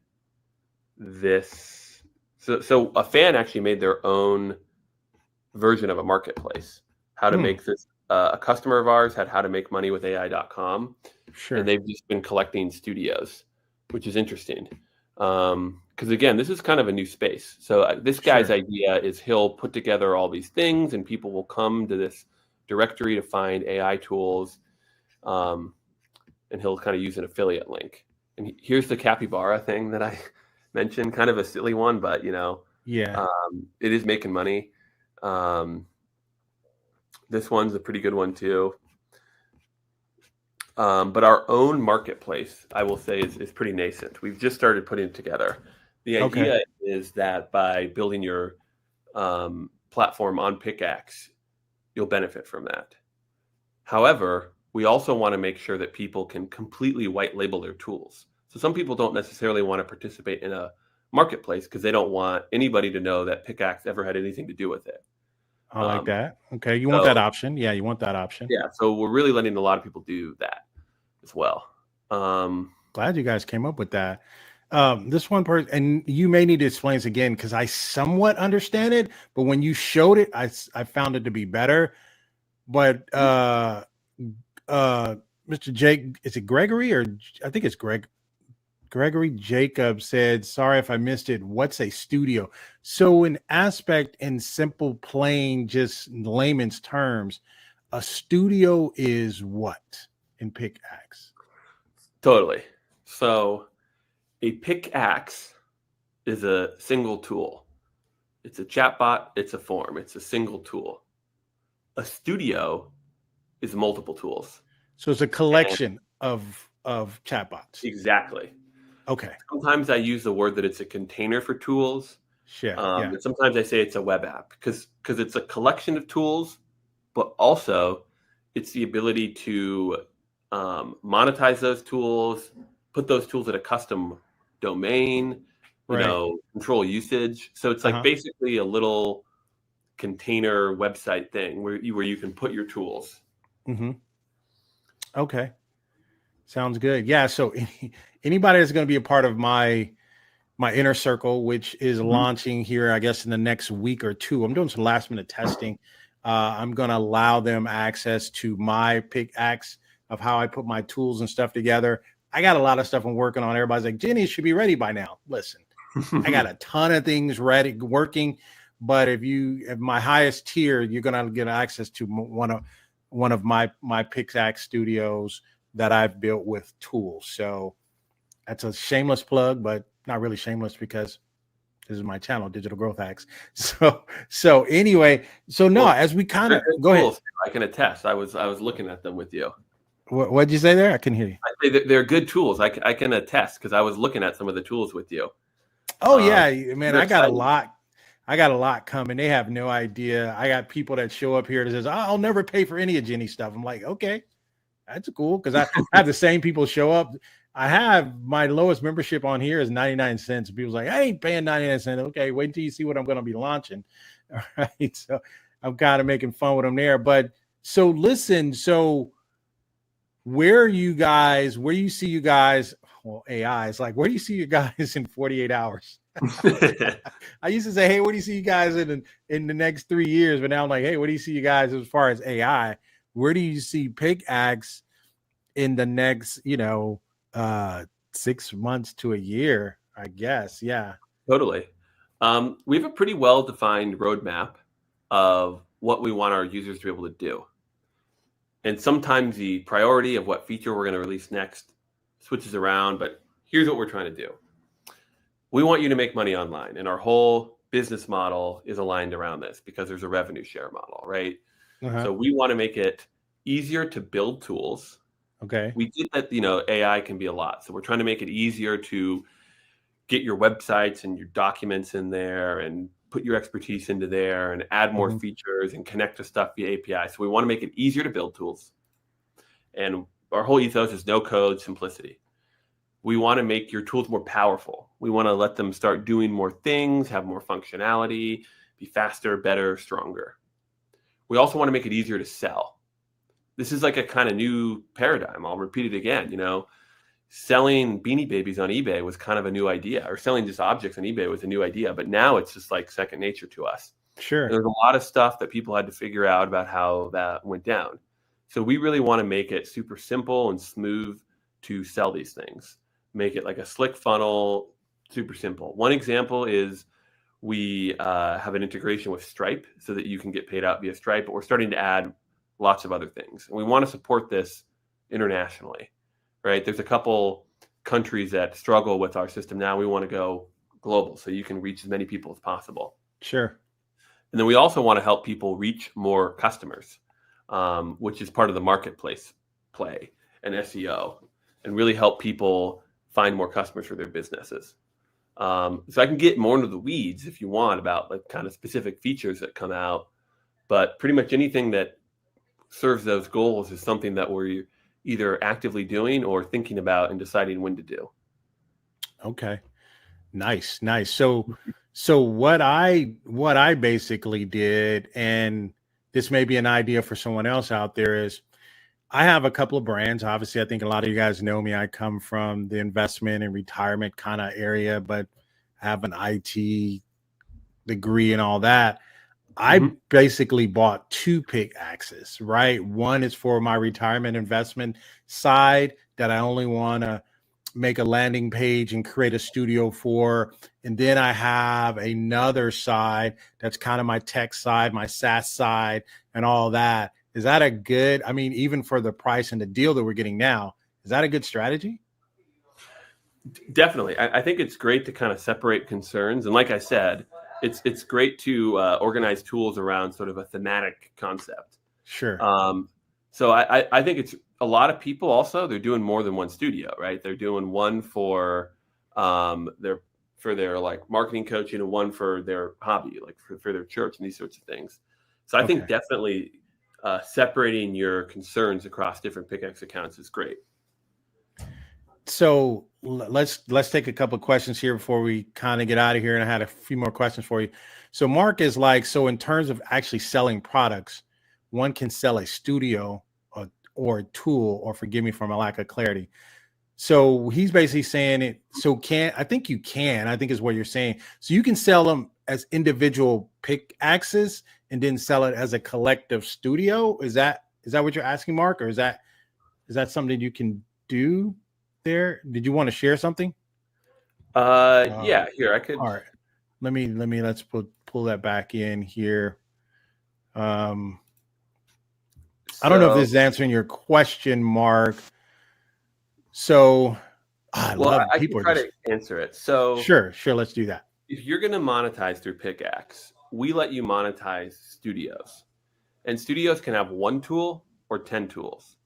this. So a fan actually made their own version of a marketplace. How to make this. A customer of ours had how to make money with AI.com. Sure. And they've just been collecting studios, which is interesting. Because again, this is kind of a new space. So this guy's idea is he'll put together all these things, and people will come to this directory to find AI tools, and he'll kind of use an affiliate link. And here's the capybara thing that I mentioned, kind of a silly one, but it is making money. This one's a pretty good one too. But our own marketplace, I will say, is pretty nascent. We've just started putting it together. The idea is that by building your platform on Pickaxe, you'll benefit from that. However, we also want to make sure that people can completely white label their tools. So some people don't necessarily want to participate in a marketplace because they don't want anybody to know that Pickaxe ever had anything to do with it. I like that. Okay. You want that option. Yeah, you want that option. Yeah. So we're really letting a lot of people do that as well. Glad you guys came up with that. This one person, and you may need to explain this again because I somewhat understand it, but when you showed it, I found it to be better. But Mr. Jake, is it Gregory, or I think it's Gregory Jacob said, sorry if I missed it. What's a studio? So in aspect, in simple, plain, just layman's terms, a studio is what in Pickaxe? Totally. So a Pickaxe is a single tool. It's a chatbot. It's a form. It's a single tool. A studio is multiple tools. So it's a collection of chatbots. Exactly. Okay. Sometimes I use the word that it's a container for tools. Sure. And sometimes I say it's a web app because it's a collection of tools, but also it's the ability to monetize those tools, put those tools at a custom domain, control usage. So it's like basically a little container website thing where you can put your tools. Okay. Sounds good. Yeah. So anybody that's going to be a part of my inner circle, which is launching here, I guess in the next week or two, I'm doing some last minute testing. I'm going to allow them access to my Pickaxe of how I put my tools and stuff together. I got a lot of stuff I'm working on. Everybody's like, Jenny should be ready by now. Listen, I got a ton of things ready, working. But if my highest tier, you're going to get access to one of my Pickaxe studios that I've built with tools. So that's a shameless plug, but not really shameless because This is my channel, Digital Growth Hacks. So anyway, so no, Well, as we kind they're of good go ahead. tools. I can attest. I was looking at them with you. What'd you say there? I couldn't hear you. I say that they're good tools. I can attest because I was looking at some of the tools with you. Oh yeah, man, They're I got a exciting. lot. I got a lot coming. They have no idea. I got people that show up here that says, I'll never pay for any of Jenny's stuff. I'm like, okay, that's cool. Cause I have the same people show up. I have my lowest membership on here is 99 cents. People's like, I ain't paying 99 cents. Okay, wait until you see what I'm going to be launching. All right. So I'm kind of making fun with them there. But so listen, so where do you see you guys? Well, AI is like, where do you see you guys in 48 hours? I used to say, hey, what do you see you guys in the next 3 years? But now I'm like, hey, what do you see you guys as far as AI? Where do you see Pickaxe in the next, 6 months to a year? I guess. Yeah. Totally. We have a pretty well-defined roadmap of what we want our users to be able to do. And sometimes the priority of what feature we're going to release next switches around, but here's what we're trying to do. We want you to make money online, and our whole business model is aligned around this because there's a revenue share model, right? Uh-huh. So we want to make it easier to build tools. Okay. We get that, AI can be a lot. So we're trying to make it easier to get your websites and your documents in there and put your expertise into there and add more features and connect to stuff via API. So we want to make it easier to build tools. And our whole ethos is no code simplicity. We want to make your tools more powerful. We want to let them start doing more things, have more functionality, be faster, better, stronger. We also want to make it easier to sell. This is like a kind of new paradigm. I'll repeat it again. Selling Beanie Babies on eBay was kind of a new idea, or selling just objects on eBay was a new idea, but now it's just like second nature to us. Sure. And there's a lot of stuff that people had to figure out about how that went down. So we really want to make it super simple and smooth to sell these things. Make it like a slick funnel, super simple. One example is we have an integration with Stripe so that you can get paid out via Stripe, but we're starting to add lots of other things. And we want to support this internationally. Right? There's a couple countries that struggle with our system now. We want to go global so you can reach as many people as possible. Sure. And then we also want to help people reach more customers, which is part of the marketplace play and SEO, and really help people find more customers for their businesses. So I can get more into the weeds if you want about like kind of specific features that come out, but pretty much anything that serves those goals is something that we're either actively doing or thinking about and deciding when to do. Okay. Nice. So what I basically did, and this may be an idea for someone else out there, is I have a couple of brands. Obviously, I think a lot of you guys know me. I come from the investment and retirement kind of area, but I have an IT degree and all that. I basically bought 2 pickaxes, right? One is for my retirement investment side that I only want to make a landing page and create a studio for. And then I have another side that's kind of my tech side, my SaaS side, and all that. Is that a good, even for the price and the deal that we're getting now, is that a good strategy? Definitely. I think it's great to kind of separate concerns. And like I said, it's great to organize tools around sort of a thematic concept. Sure. So I think it's a lot of people also, they're doing more than one studio, right? They're doing one for their like marketing coaching and one for their hobby, like for their church and these sorts of things. So I think definitely separating your concerns across different Pickaxe accounts is great. So let's take a couple of questions here before we kind of get out of here. And I had a few more questions for you. So Mark is like, so in terms of actually selling products, one can sell a studio or a tool, or forgive me for my lack of clarity. So he's basically saying it. So I think is what you're saying. So you can sell them as individual pickaxes and then sell it as a collective studio. Is that what you're asking, Mark? Or is that something you can do there? Did you want to share something? Yeah, here I could. All right. Let's pull that back in here. I don't know if this is answering your question, Mark. So I can try to answer it. So sure, let's do that. if you're going to monetize through Pickaxe, we let you monetize studios. And studios can have 1 tool or 10 tools.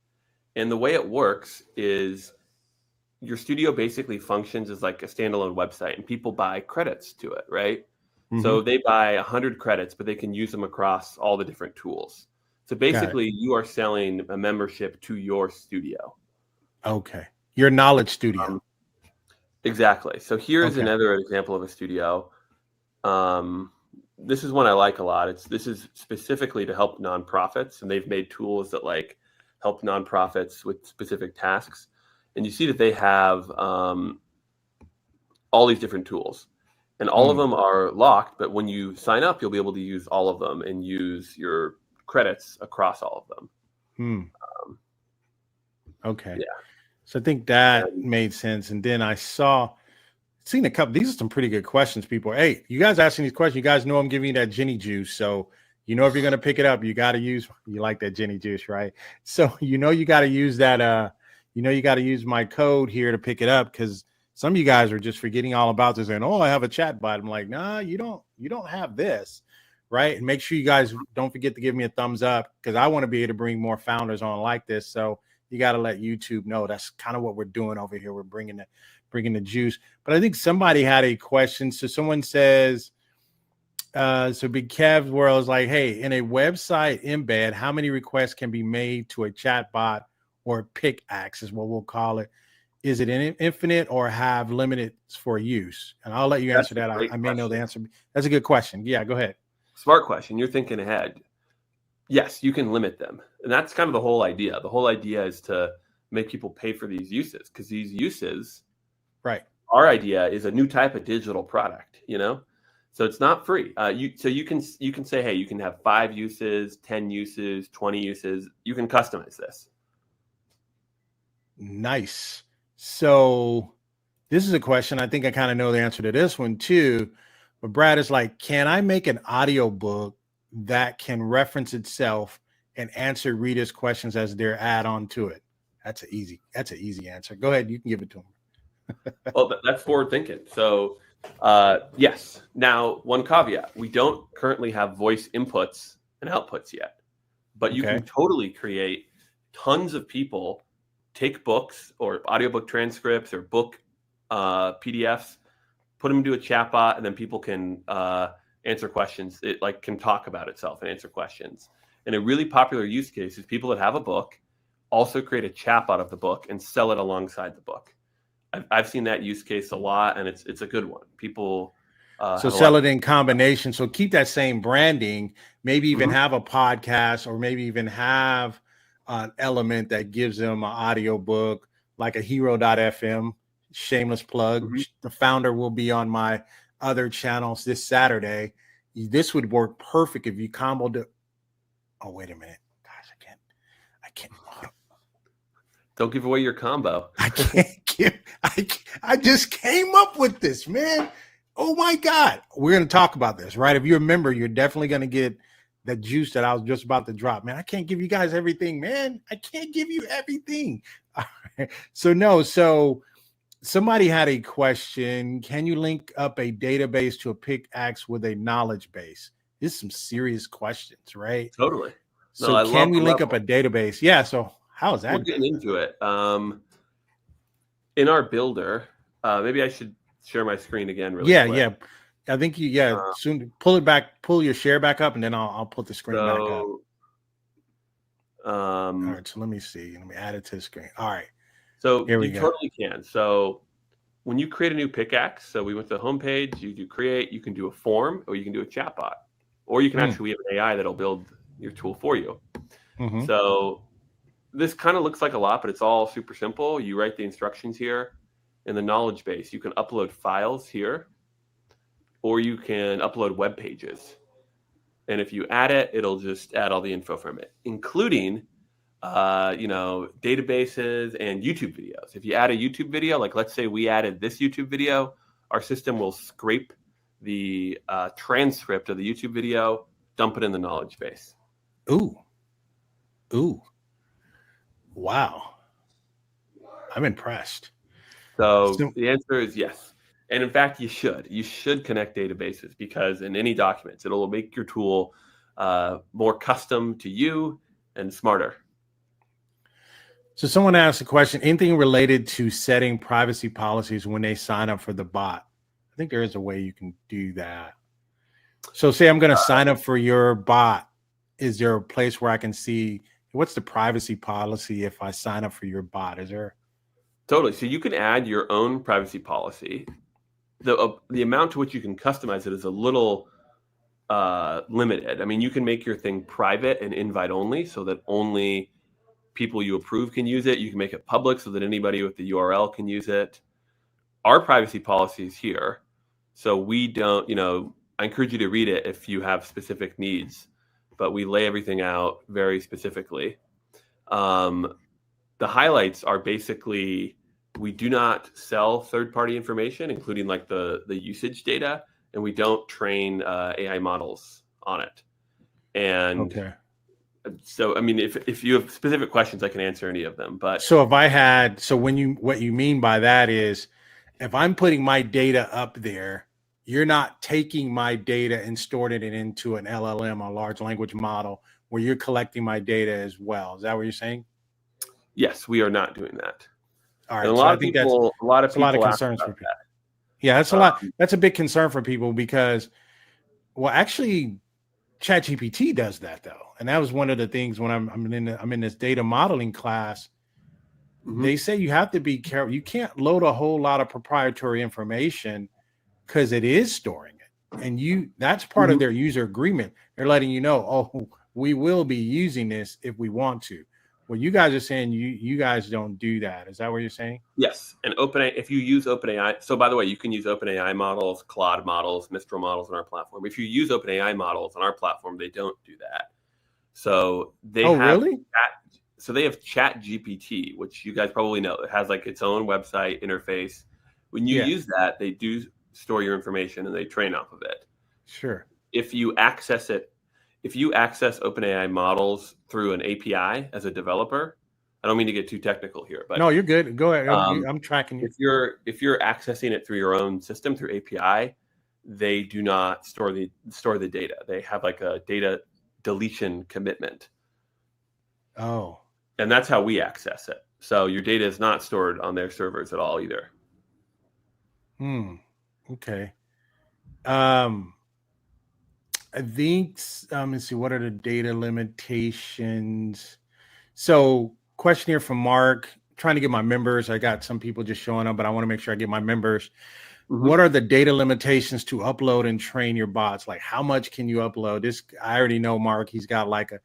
And the way it works is your studio basically functions as like a standalone website, and people buy credits to it, right? Mm-hmm. So they buy 100 credits, but they can use them across all the different tools. So basically, you are selling a membership to your studio. Okay. Your knowledge studio. Exactly. So here's another example of a studio. This is one I like a lot. This is specifically to help nonprofits, and they've made tools that like help nonprofits with specific tasks. And you see that they have all these different tools, and all of them are locked. But when you sign up, you'll be able to use all of them and use your credits across all of them. Okay. Yeah. So I think that made sense. And then I seen a couple. These are some pretty good questions, people. Hey, you guys asking these questions, you guys know I'm giving you that Jenny juice. So if you're going to pick it up, you got to use, you like that Jenny juice, right? So you got to use that, you got to use my code here to pick it up, because some of you guys are just forgetting all about this and, oh, I have a chatbot. I'm like, nah, you don't have this, right? And make sure you guys don't forget to give me a thumbs up, because I want to be able to bring more founders on like this. So you got to let YouTube know that's kind of what we're doing over here. We're bringing the juice. But I think somebody had a question. So someone says, so Big Kev's World is like, hey, in a website embed, how many requests can be made to a chatbot or pickaxe is what we'll call it? Is it infinite or have limits for use? And I'll let you answer that. I may know the answer. That's a good question. Yeah, go ahead. Smart question. You're thinking ahead. Yes, you can limit them. And that's kind of the whole idea. The whole idea is to make people pay for these uses, because these uses, right? Our idea is a new type of digital product, so it's not free. You can say, hey, you can have 5 uses, 10 uses, 20 uses. You can customize this. Nice. So this is a question. I think I kind of know the answer to this one too. But Brad is like, can I make an audiobook that can reference itself and answer readers' questions as their add-on to it? That's an easy answer. Go ahead. You can give it to them. Well, that's forward thinking. So yes. Now, one caveat: we don't currently have voice inputs and outputs yet, but you can totally create tons of people take books or audiobook transcripts or book PDFs, put them into a chatbot, and then people can answer questions. It like can talk about itself and answer questions. And a really popular use case is people that have a book also create a chatbot of the book and sell it alongside the book. I've seen that use case a lot, and it's a good one. People so sell it in combination. So keep that same branding. Maybe even have a podcast, or maybe even have an element that gives them an audio book, like a hero.fm. Shameless plug. The founder will be on my other channels this Saturday. This would work perfect if you comboed it. Oh, wait a minute. Gosh, I can't. Don't give away your combo. I can't give. I just came up with this, man. Oh my God. We're going to talk about this, right? If you remember, you're definitely going to get the juice that I was just about to drop, man. I can't give you guys everything, man. I can't give you everything. All right. So somebody had a question. Can you link up a database to a pickaxe with a knowledge base? This is some serious questions, right? Totally. So can we link up a database? Yeah. So how is that? We're getting into it. In our builder, maybe I should share my screen again really quick. Yeah. I think soon pull your share back up, and then I'll put the screen back up. All right, so let me see. Let me add it to the screen. All right. So you totally can. So when you create a new pickaxe, so we went to the homepage, you do create, you can do a form, or you can do a chatbot, or you can we have an AI that'll build your tool for you. So this kind of looks like a lot, but it's all super simple. You write the instructions here in the knowledge base. You can upload files here, or you can upload web pages. And if you add it, it'll just add all the info from it, including databases and YouTube videos. If you add a YouTube video, like let's say we added this YouTube video, our system will scrape the transcript of the YouTube video, dump it in the knowledge base. Ooh. Wow. I'm impressed. So the answer is yes. And in fact, you should connect databases, because in any documents, it'll make your tool more custom to you and smarter. So someone asked a question, anything related to setting privacy policies when they sign up for the bot? I think there is a way you can do that. So say I'm going to sign up for your bot. Is there a place where I can see what's the privacy policy if I sign up for your bot? Is there? Totally. So you can add your own privacy policy. The amount to which you can customize it is a little limited. I mean, you can make your thing private and invite only, so that only people you approve can use it. You can make it public so that anybody with the URL can use it. Our privacy policy is here. So we don't, I encourage you to read it if you have specific needs, but we lay everything out very specifically. The highlights are basically, we do not sell third-party information, including like the usage data, and we don't train AI models on it. And okay. So, I mean, if you have specific questions, I can answer any of them. But so what you mean by that is, if I'm putting my data up there, you're not taking my data and storing it into an LLM, a large language model, where you're collecting my data as well. Is that what you're saying? Yes, we are not doing that. All right. And a lot of people concerns for people. Yeah, that's a lot. That's a big concern for people because, well, actually, ChatGPT does that though, and that was one of the things when I'm in this data modeling class. Mm-hmm. They say you have to be careful. You can't load a whole lot of proprietary information because it is storing it, and that's part of their user agreement. They're letting you know, oh, we will be using this if we want to. Well, you guys are saying you guys don't do that. Is that what you're saying? Yes. And if you use OpenAI, so by the way, you can use OpenAI models, Claude models, Mistral models on our platform. If you use OpenAI models on our platform, they don't do that. So they have really? So they have ChatGPT, which you guys probably know. It has like its own website interface. When you use that, they do store your information and they train off of it. Sure. If you access OpenAI models through an API as a developer, I don't mean to get too technical here, but no, you're good. Go ahead. I'm tracking you. If you're accessing it through your own system through API, they do not store the data. They have like a data deletion commitment. Oh. And that's how we access it. So your data is not stored on their servers at all either. Okay. I think, let's see, what are the data limitations? So question here from Mark, trying to get my members. I got some people just showing up, but I want to make sure I get my members. Mm-hmm. What are the data limitations to upload and train your bots? Like how much can you upload? I already know Mark, he's got like a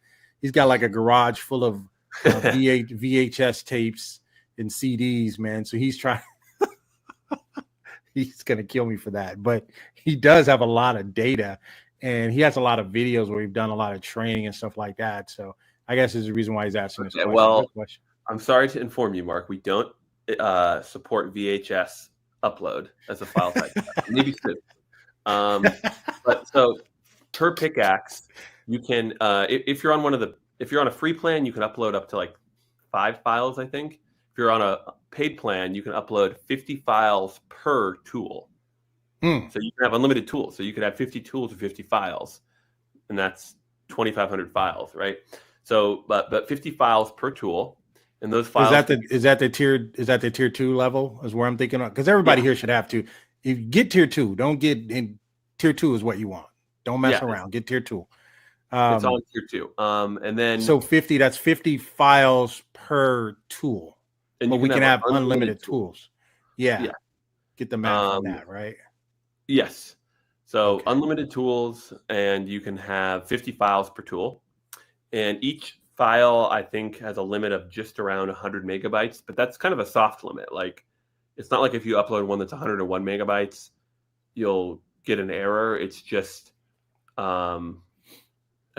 garage full of VHS tapes and CDs, man. So he's trying, he's going to kill me for that, but he does have a lot of data and he has a lot of videos where we've done a lot of training and stuff like that. So I guess there's a reason why he's asking this question. Well, I'm sorry to inform you, Mark, we don't support VHS upload as a file type. Maybe soon. But so per Pickaxe, you can, if you're on a free plan, you can upload up to like 5 files, I think. If you're on a paid plan, you can upload 50 files per tool. So you can have unlimited tools. So you could have 50 tools or 50 files, and that's 2,500 files, right? So, but 50 files per tool, and those files. Is that the tier 2 level? Is where I'm thinking of, because everybody here should have to. If you get tier 2, don't get in. Tier 2 is what you want. Don't mess around. Get tier 2. It's on tier 2. And then so 50. That's 50 files per tool. And but we can have unlimited tools. Yeah. Get the math on that, right? Yes. So unlimited tools, and you can have 50 files per tool. And each file, I think, has a limit of just around 100 megabytes, but that's kind of a soft limit. Like, it's not like if you upload one that's 101 megabytes, you'll get an error. It's just at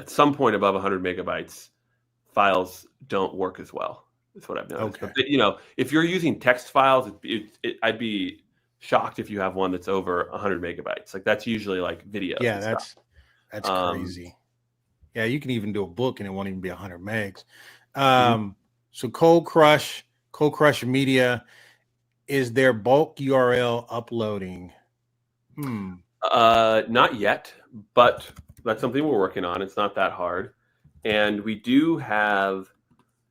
some point above 100 megabytes, files don't work as well. That's what I've noticed. Okay. But, if you're using text files, I'd be shocked if you have one that's over 100 megabytes. Like that's usually like videos. Yeah, that's crazy. Yeah, you can even do a book and it won't even be 100 megs. So Cold Crush Media, is there bulk URL uploading? Not yet, but that's something we're working on. It's not that hard. And we do have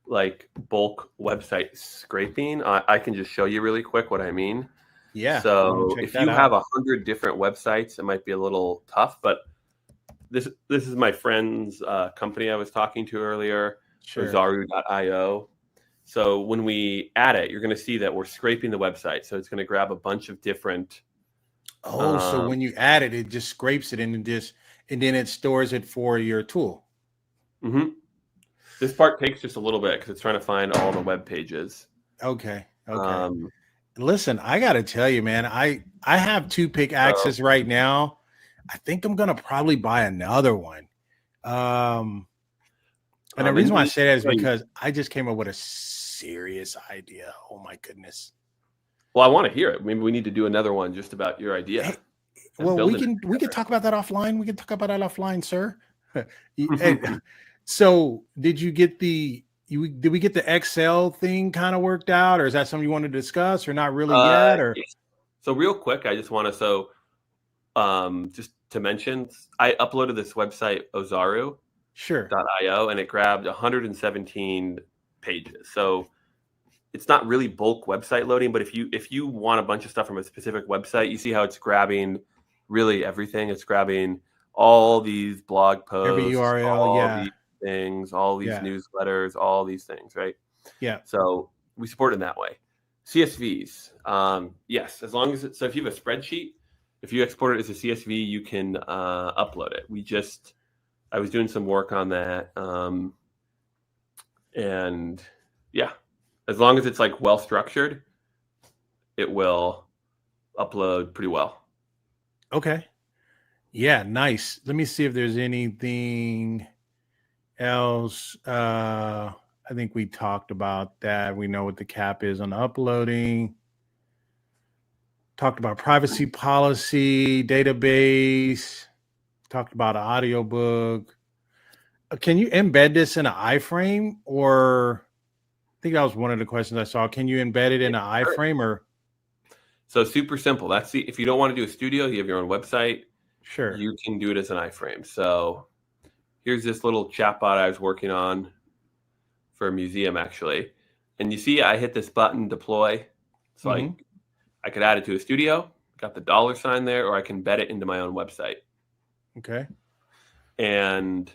like bulk website scraping. I can just show you really quick what I mean. Yeah. So Check if that you have out. 100 different websites, it might be a little tough, but this is my friend's company I was talking to earlier, Sure. Ozaru.io. So when we add it, you're going to see that we're scraping the website. So it's going to grab a bunch of different. Oh, so when you add it, it just scrapes it and then it stores it for your tool. Mm-hmm. This part takes just a little bit because it's trying to find all the web pages. Okay. Listen, I got to tell you, man, I have 2 pickaxes right now. I think I'm gonna probably buy another one. And the reason why I say that is because I just came up with a serious idea. Oh my goodness. Well, I want to hear it. Maybe we need to do another one just about your idea. Hey, well, we can talk about that offline. We can talk about that offline, sir. So, did we get the Excel thing kind of worked out, or is that something you want to discuss, or not really yet? Or so, real quick, I just want to just to mention, I uploaded this website Ozaru. .io, and it grabbed 117 pages. So it's not really bulk website loading, but if you want a bunch of stuff from a specific website, you see how it's grabbing really everything. It's grabbing all these blog posts, every URL, these things, all these newsletters, all these things, right? Yeah. So we support it in that way. CSVs, yes, as long as so if you have a spreadsheet, if you export it as a CSV, you can upload it. I was doing some work on that. And yeah, as long as it's like well structured, it will upload pretty well. Okay. Yeah, nice. Let me see if there's anything else. I think we talked about that. We know what the cap is on uploading. Talked about privacy policy, database. Talked about an audiobook. Can you embed this in an iFrame? Or I think that was one of the questions I saw. Can you embed it in an iFrame? Or so super simple. If you don't want to do a studio, you have your own website. Sure. You can do it as an iFrame. So here's this little chatbot I was working on for a museum, actually. And you see I hit this button, deploy. So I could add it to a studio, got the $sign there, or I can embed it into my own website. Okay. And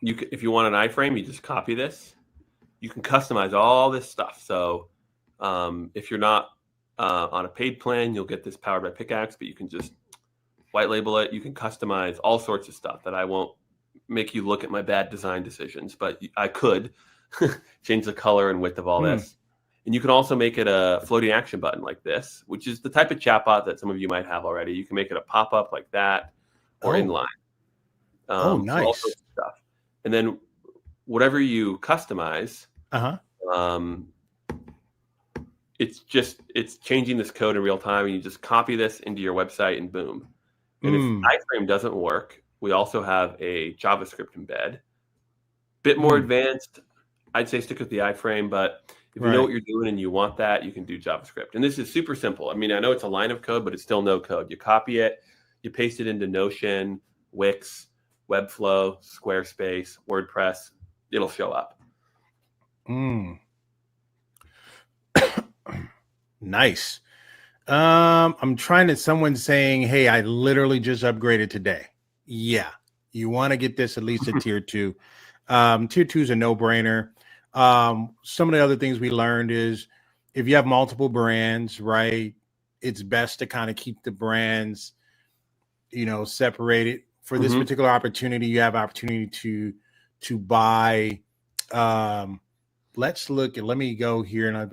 if you want an iFrame, you just copy this. You can customize all this stuff. So if you're not on a paid plan, you'll get this powered by Pickaxe, but you can just white label it. You can customize all sorts of stuff that I won't make you look at my bad design decisions, but I could change the color and width of all this. And you can also make it a floating action button like this, which is the type of chatbot that some of you might have already. You can make it a pop-up like that or inline. Nice. So all sorts of stuff. And then whatever you customize, it's changing this code in real time, and you just copy this into your website and boom. And if iFrame doesn't work, we also have a JavaScript embed. Bit more advanced. I'd say stick with the iFrame, but if you know what you're doing and you want that, you can do JavaScript. And this is super simple. I mean, I know it's a line of code, but it's still no code. You copy it, you paste it into Notion, Wix, Webflow, Squarespace, WordPress. It'll show up. Nice. I'm trying to, someone's saying, hey, I literally just upgraded today. Yeah. You want to get this at least a tier 2. Tier 2 is a no-brainer. Some of the other things we learned is if you have multiple brands, right, it's best to kind of keep the brands, separated. For this particular opportunity, you have opportunity to buy. Let me go here and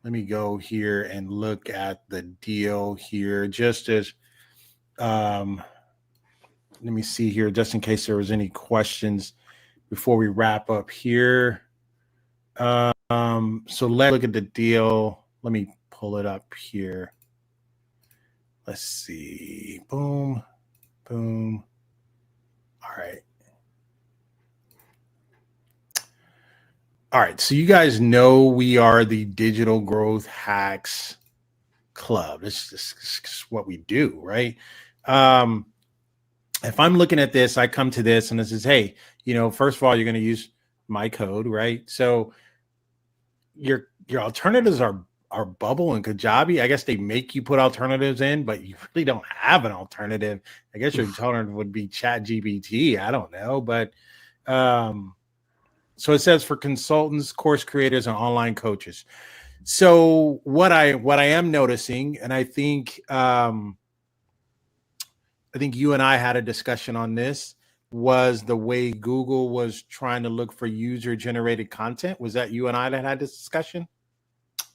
let me go here and look at the deal here, just as let me see here, just in case there was any questions before we wrap up here. So let's look at the deal. Let me pull it up here. Let's see. Boom, boom. All right. All right. So you guys know we are the Digital Growth Hacks Club. This is what we do, right? If I'm looking at this, I come to this and it says, hey, first of all, you're going to use my code, right? So your alternatives are Bubble and Kajabi. I guess they make you put alternatives in, but you really don't have an alternative. I guess your alternative would be ChatGPT. I don't know, but so it says for consultants, course creators, and online coaches. So what I am noticing, and I think you and I had a discussion on this, was the way Google was trying to look for user generated content. Was that you and I that had this discussion?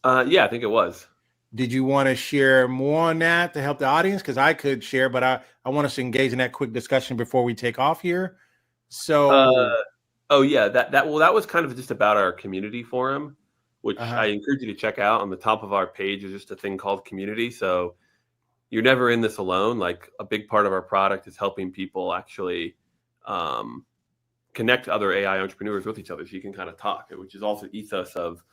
Yeah, I think it was. Did you want to share more on that to help the audience? Because I could share, but I want us to engage in that quick discussion before we take off here. So, oh yeah, that was kind of just about our community forum, which I encourage you to check out. On the top of our page is just a thing called community. So you're never in this alone. Like a big part of our product is helping people actually connect other AI entrepreneurs with each other, so you can kind of talk, which is also the ethos of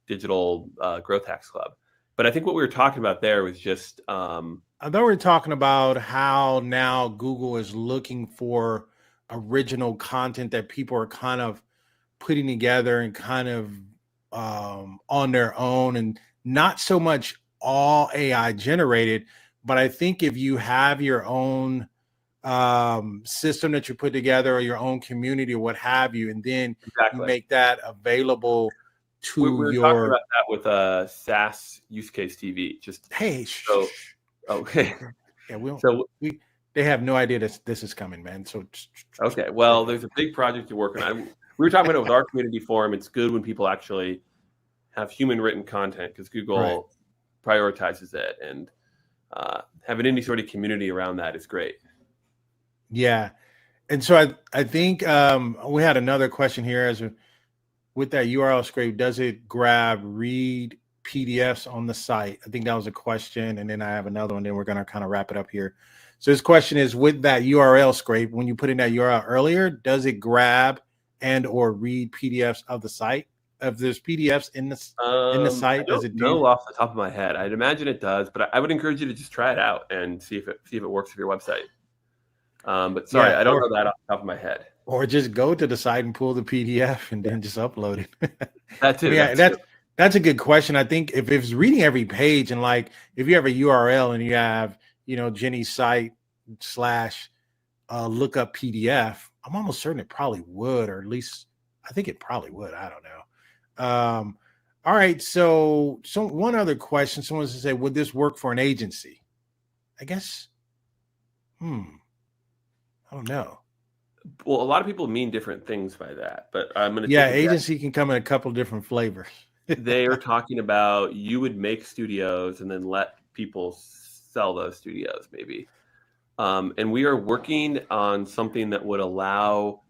Digital Growth Hacks Club. But I think what we were talking about there was just I thought we were talking about how now Google is looking for original content that people are kind of putting together and kind of on their own, and not so much all AI generated. But I think if you have your own system that you put together, or your own community or what have you, and then you make that available to we're talking about that with SaaS use case TV. Just hey, okay. Yeah, they have no idea this is coming, man. So okay, well, there's a big project you're working on. We were talking about it with our community forum. It's good when people actually have human written content, because Google prioritizes it, and having any sort of community around that is great. Yeah. And so I think we had another question here with that URL scrape. Does it grab read PDFs on the site? I think that was a question. And then I have another one. Then we're going to kind of wrap it up here. So this question is, with that URL scrape, when you put in that URL earlier, does it grab and or read PDFs of the site? If there's PDFs in the site, does it do? No, off the top of my head, I'd imagine it does, but I would encourage you to just try it out and see if it works with your website. But sorry, I don't know that off the top of my head. Or just go to the site and pull the PDF and then just upload it. That too. That's a good question. I think if it's reading every page, and like if you have a URL and you have, Jenny's site / lookup PDF, I'm almost certain it probably would, or at least I think it probably would. I don't know. All right. So one other question. Someone to say, would this work for an agency? I guess. I don't know. Well, a lot of people mean different things by that, but I'm going to. Yeah, agency can come in a couple of different flavors. They are talking about you would make studios and then let people sell those studios, maybe. And we are working on something that would allow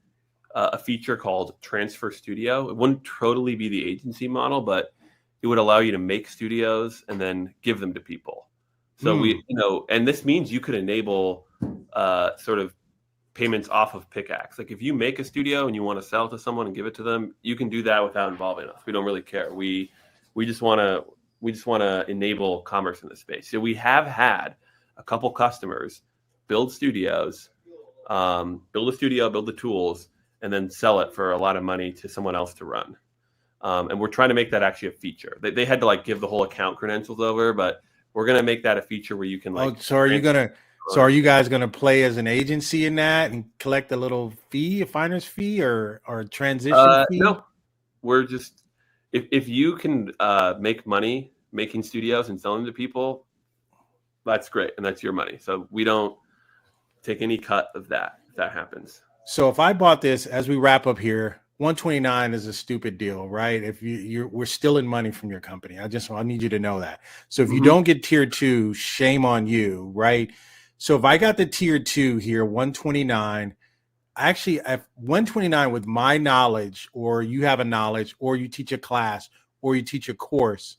a feature called Transfer Studio. It wouldn't totally be the agency model, but it would allow you to make studios and then give them to people. So and this means you could enable sort of payments off of Pickaxe. Like if you make a studio and you want to sell it to someone and give it to them, you can do that without involving us. We don't really care. We just want to enable commerce in this space. So we have had a couple customers build studios, build a studio, build the tools, and then sell it for a lot of money to someone else to run. And we're trying to make that actually a feature. They had to give the whole account credentials over, but we're going to make that a feature where you can So are you guys going to play as an agency in that and collect a little fee, a finder's fee, or a transition fee? No, we're just, if you can make money making studios and selling to people, that's great. And that's your money. So we don't take any cut of that if that happens. So if I bought this, as we wrap up here, $129 is a stupid deal, right? If we're still in money from your company. I need you to know that. So if you don't get tier 2, shame on you, right? So if I got the tier 2 here, $129, actually at $129 with my knowledge, or you have a knowledge, or you teach a class, or you teach a course,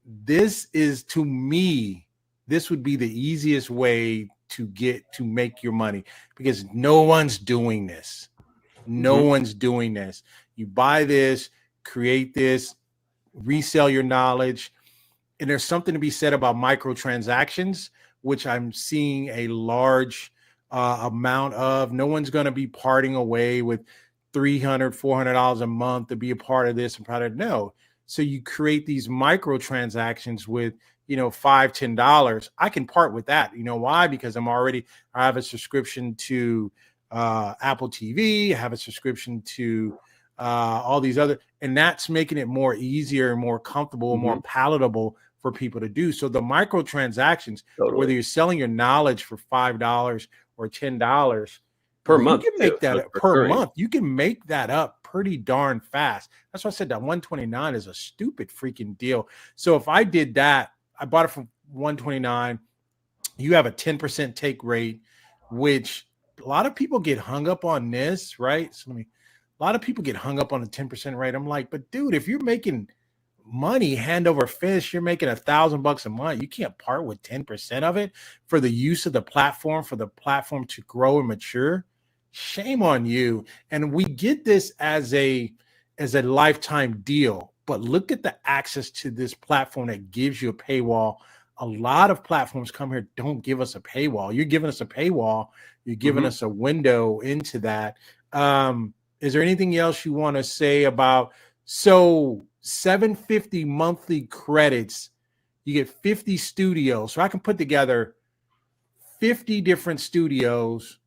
this is, to me, this would be the easiest way to make your money, because no one's doing this. No one's doing this. You buy this, create this, resell your knowledge. And there's something to be said about microtransactions, which I'm seeing a large amount of. No one's going to be parting away with $300, $400 a month to be a part of this and part of no. So you create these microtransactions with, $5, $10. I can part with that. You know why? Because I have a subscription to Apple TV, I have a subscription to all these other, and that's making it more easier and more comfortable and more palatable for people to do. So the microtransactions, whether you're selling your knowledge for $5 or $10 per month, you can make that up per month. You can make that up pretty darn fast. That's why I said that 129 is a stupid freaking deal. So if I did that, I bought it for 129. You have a 10% take rate, which a lot of people get hung up on this, right? So a lot of people get hung up on the 10% rate. I'm like, but dude, if you're making money hand over fist, you're making $1,000 a month. You can't part with 10% of it for the use of the platform, for the platform to grow and mature. Shame on you. And we get this as a lifetime deal, but look at the access to this platform that gives you a paywall. A lot of platforms come here, don't give us a paywall. You're giving us a paywall. You're giving us a window into that. Is there anything else you want to say about, so $750 monthly credits, you get 50 studios. So I can put together 50 different studios.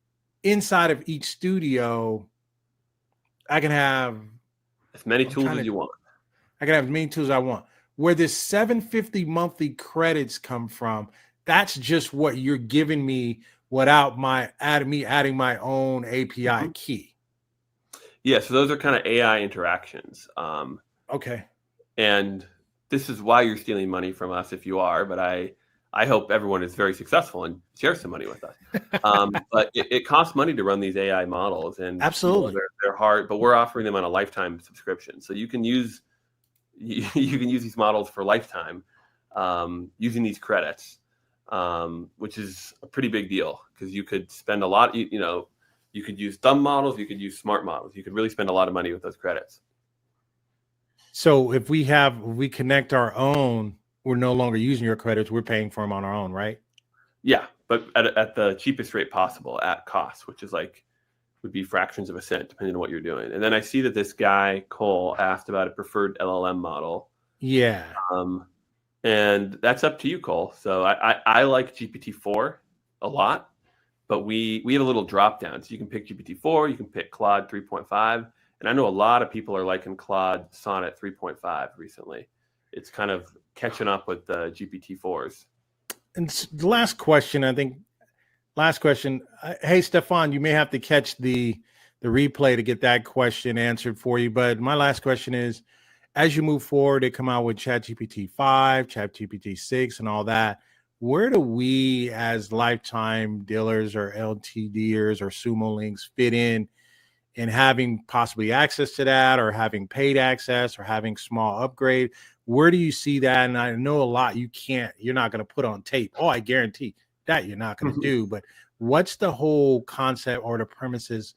Inside of each studio, I can have as many tools as you want. I can have as many tools as I want. Where this $750 monthly credits come from, that's just what you're giving me without adding my own API key. Yeah, so those are kind of AI interactions. Okay. And this is why you're stealing money from us if you are, but I hope everyone is very successful and share some money with us. But it costs money to run these AI models, and absolutely they're hard. But we're offering them on a lifetime subscription, so you can use these models for lifetime using these credits, which is a pretty big deal because you could spend a lot. You could use dumb models, you could use smart models. You could really spend a lot of money with those credits. So if we connect our own, we're no longer using your credits. We're paying for them on our own, right? Yeah, but at the cheapest rate possible at cost, which is would be fractions of a cent, depending on what you're doing. And then I see that this guy, Cole, asked about a preferred LLM model. Yeah. And that's up to you, Cole. So I like GPT-4 a lot, but we have a little drop down. So you can pick GPT-4, you can pick Claude 3.5. And I know a lot of people are liking Claude Sonnet 3.5 recently. It's kind of catching up with the GPT-4s. And the last question. Hey, Stefan, you may have to catch the replay to get that question answered for you. But my last question is, as you move forward, they come out with ChatGPT 5, ChatGPT 6, and all that. Where do we as lifetime dealers or LTDers or Sumo Links fit in having possibly access to that, or having paid access, or having small upgrade? Where do you see that? And I know a lot you're not going to put on tape. Oh, I guarantee that you're not going to do. But what's the whole concept or the premises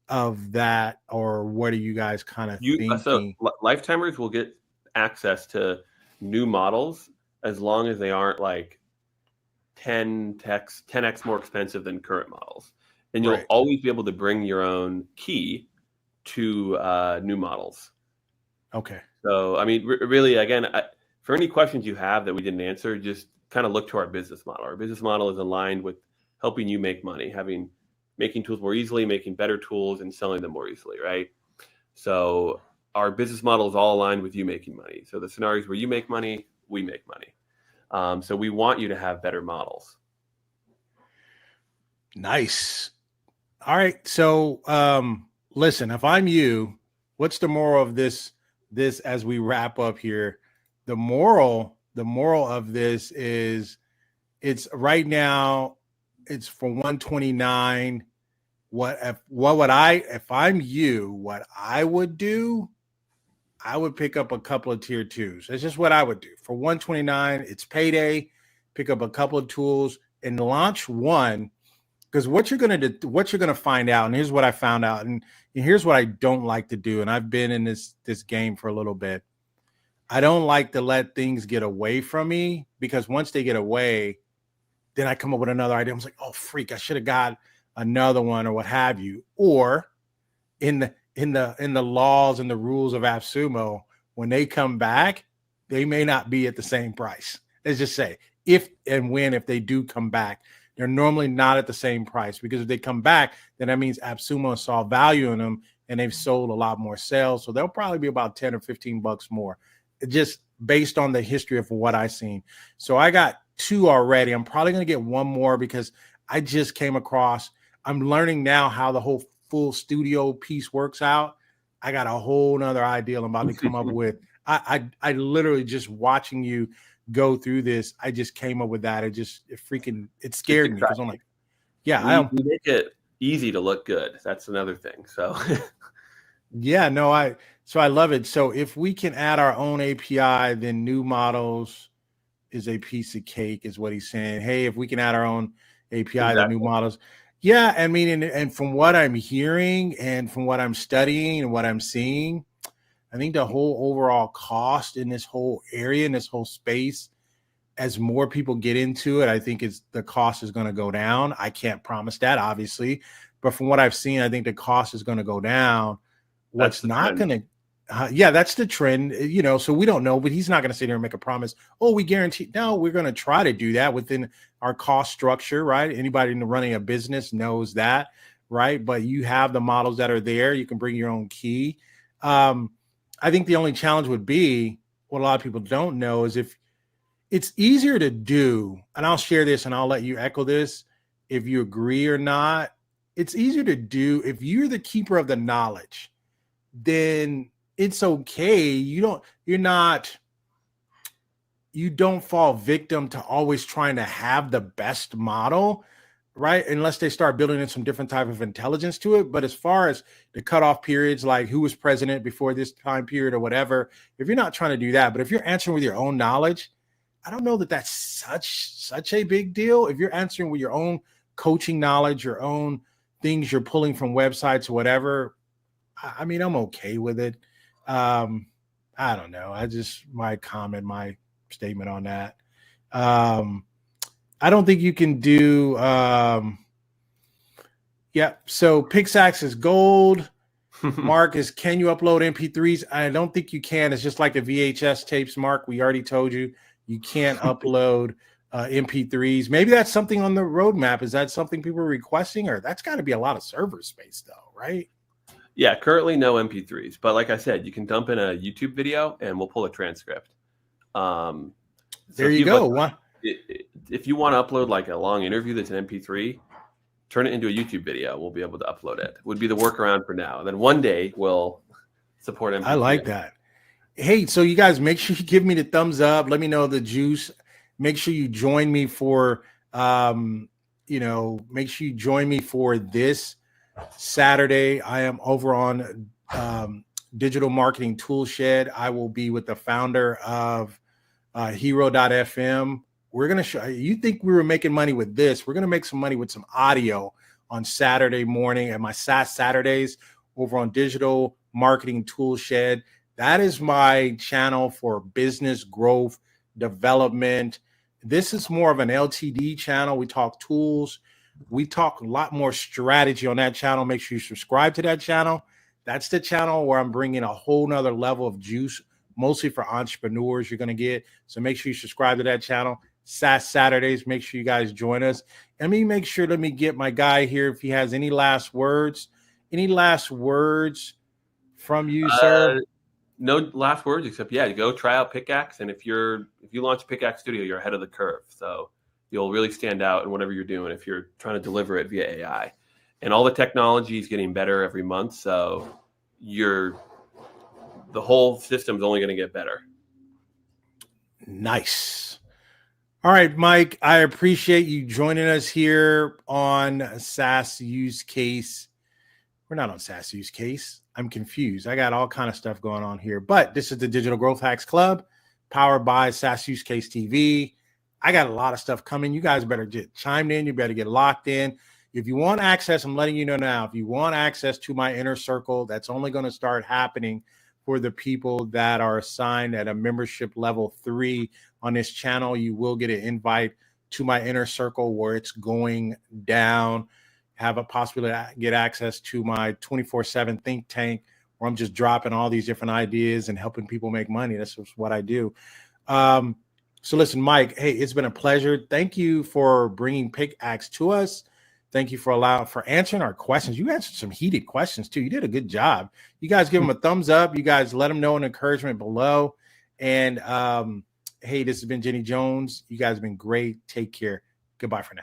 of that, or what are you guys kind of thinking? So lifetimers will get access to new models as long as they aren't 10x more expensive than current models. And you'll always be able to bring your own key to new models. Okay. So, I mean, really, again, for any questions you have that we didn't answer, just kind of look to our business model. Our business model is aligned with helping you make money, making tools more easily, making better tools, and selling them more easily, right? So our business model is all aligned with you making money. So the scenarios where you make money, we make money. So we want you to have better models. Nice. All right. So listen, if I'm you, what's the moral of this as we wrap up here? The moral of this is, it's right now, it's for 129. If I'm you, what I would do, I would pick up a couple of tier 2s. That's just what I would do. For 129, it's payday. Pick up a couple of tools and launch one. because what you're gonna find out, and here's what I found out, and here's what I don't like to do, and I've been in this game for a little bit. I don't like to let things get away from me, because once they get away, then I come up with another idea. I was like, oh freak, I should have got another one or what have you. Or in the laws and the rules of AppSumo, when they come back, they may not be at the same price. Let's just say if they do come back, they're normally not at the same price, because if they come back, then that means AppSumo saw value in them and they've sold a lot more sales. So they'll probably be about 10 or 15 bucks more, just based on the history of what I've seen. So I got 2 already. I'm probably going to get 1 more, because I just came across, I'm learning now how the whole full studio piece works out. I got a whole nother idea I'm about to come up with. I literally, just watching you go through this, I just came up with that. It scared me, because I'm like, yeah, we make it easy to look good. That's another thing. So yeah, no, I love it. So if we can add our own API, then new models is a piece of cake, is what he's saying. Hey, if we can add our own API, then new models. Yeah, I mean, and from what I'm hearing and from what I'm studying and what I'm seeing, I think the whole overall cost in this whole area, in this whole space, as more people get into it, I think the cost is going to go down. I can't promise that, obviously, but from what I've seen, I think the cost is going to go down. What's not going to, that's the trend, so we don't know, but he's not going to sit here and make a promise. Oh, we guarantee. No, we're going to try to do that within our cost structure, right? Anybody running a business knows that, right? But you have the models that are there. You can bring your own key. I think the only challenge would be, what a lot of people don't know is, if it's easier to do, and I'll share this and I'll let you echo this if you agree or not. It's easier to do if you're the keeper of the knowledge, then it's okay. You don't fall victim to always trying to have the best model, right? Unless they start building in some different type of intelligence to it. But as far as the cutoff periods, like who was president before this time period or whatever, if you're not trying to do that, but if you're answering with your own knowledge, I don't know that that's such a big deal. If you're answering with your own coaching knowledge, your own things you're pulling from websites or whatever, I mean, I'm okay with it. I don't know. My statement on that. I don't think you can do. So Pickaxe is gold. Mark is, can you upload MP3s? I don't think you can. It's just like the VHS tapes, Mark. We already told you can't upload MP3s. Maybe that's something on the roadmap. Is that something people are requesting? Or that's got to be a lot of server space, though, right? Yeah, currently no MP3s. But like I said, you can dump in a YouTube video and we'll pull a transcript. There you go. If you want to upload like a long interview that's an MP3, turn it into a YouTube video. We'll be able to upload it. Would be the workaround for now. And then one day we'll support MP3. I like that. Hey, so you guys, make sure you give me the thumbs up. Let me know the juice. Make sure you join me for, make sure you join me for this Saturday. I am over on Digital Marketing Toolshed. I will be with the founder of Hero.fm. We're going to show you, think we were making money with this. We're going to make some money with some audio on Saturday morning at my SaaS Saturdays over on Digital Marketing Toolshed. That is my channel for business growth development. This is more of an LTD channel. We talk tools. We talk a lot more strategy on that channel. Make sure you subscribe to that channel. That's the channel where I'm bringing a whole nother level of juice, mostly for entrepreneurs you're going to get. So make sure you subscribe to that channel. SaaS Saturdays, make sure you guys join us. Let me get my guy here if he has any last words. Any last words from you, sir? No last words, except go try out Pickaxe. And if you launch Pickaxe Studio, you're ahead of the curve. So you'll really stand out in whatever you're doing if you're trying to deliver it via AI. And all the technology is getting better every month. So the whole system is only going to get better. Nice. All right, Mike, I appreciate you joining us here on SaaS Use Case. We're not on SaaS Use Case. I'm confused. I got all kind of stuff going on here, but this is the Digital Growth Hacks Club powered by SaaS Use Case TV. I got a lot of stuff coming. You guys better get chimed in. You better get locked in. If you want access, I'm letting you know now, if you want access to my inner circle, that's only going to start happening for the people that are assigned at a membership level 3 on this channel. You will get an invite to my inner circle where it's going down. Have a possibility to get access to my 24/7 think tank where I'm just dropping all these different ideas and helping people make money. That's just what I do. So listen, Mike, hey, it's been a pleasure. Thank you for bringing Pickaxe to us. Thank you for answering our questions. You answered some heated questions too. You did a good job. You guys give them a thumbs up. You guys let them know an encouragement below. And hey, this has been Jenny Jones. You guys have been great. Take care. Goodbye for now.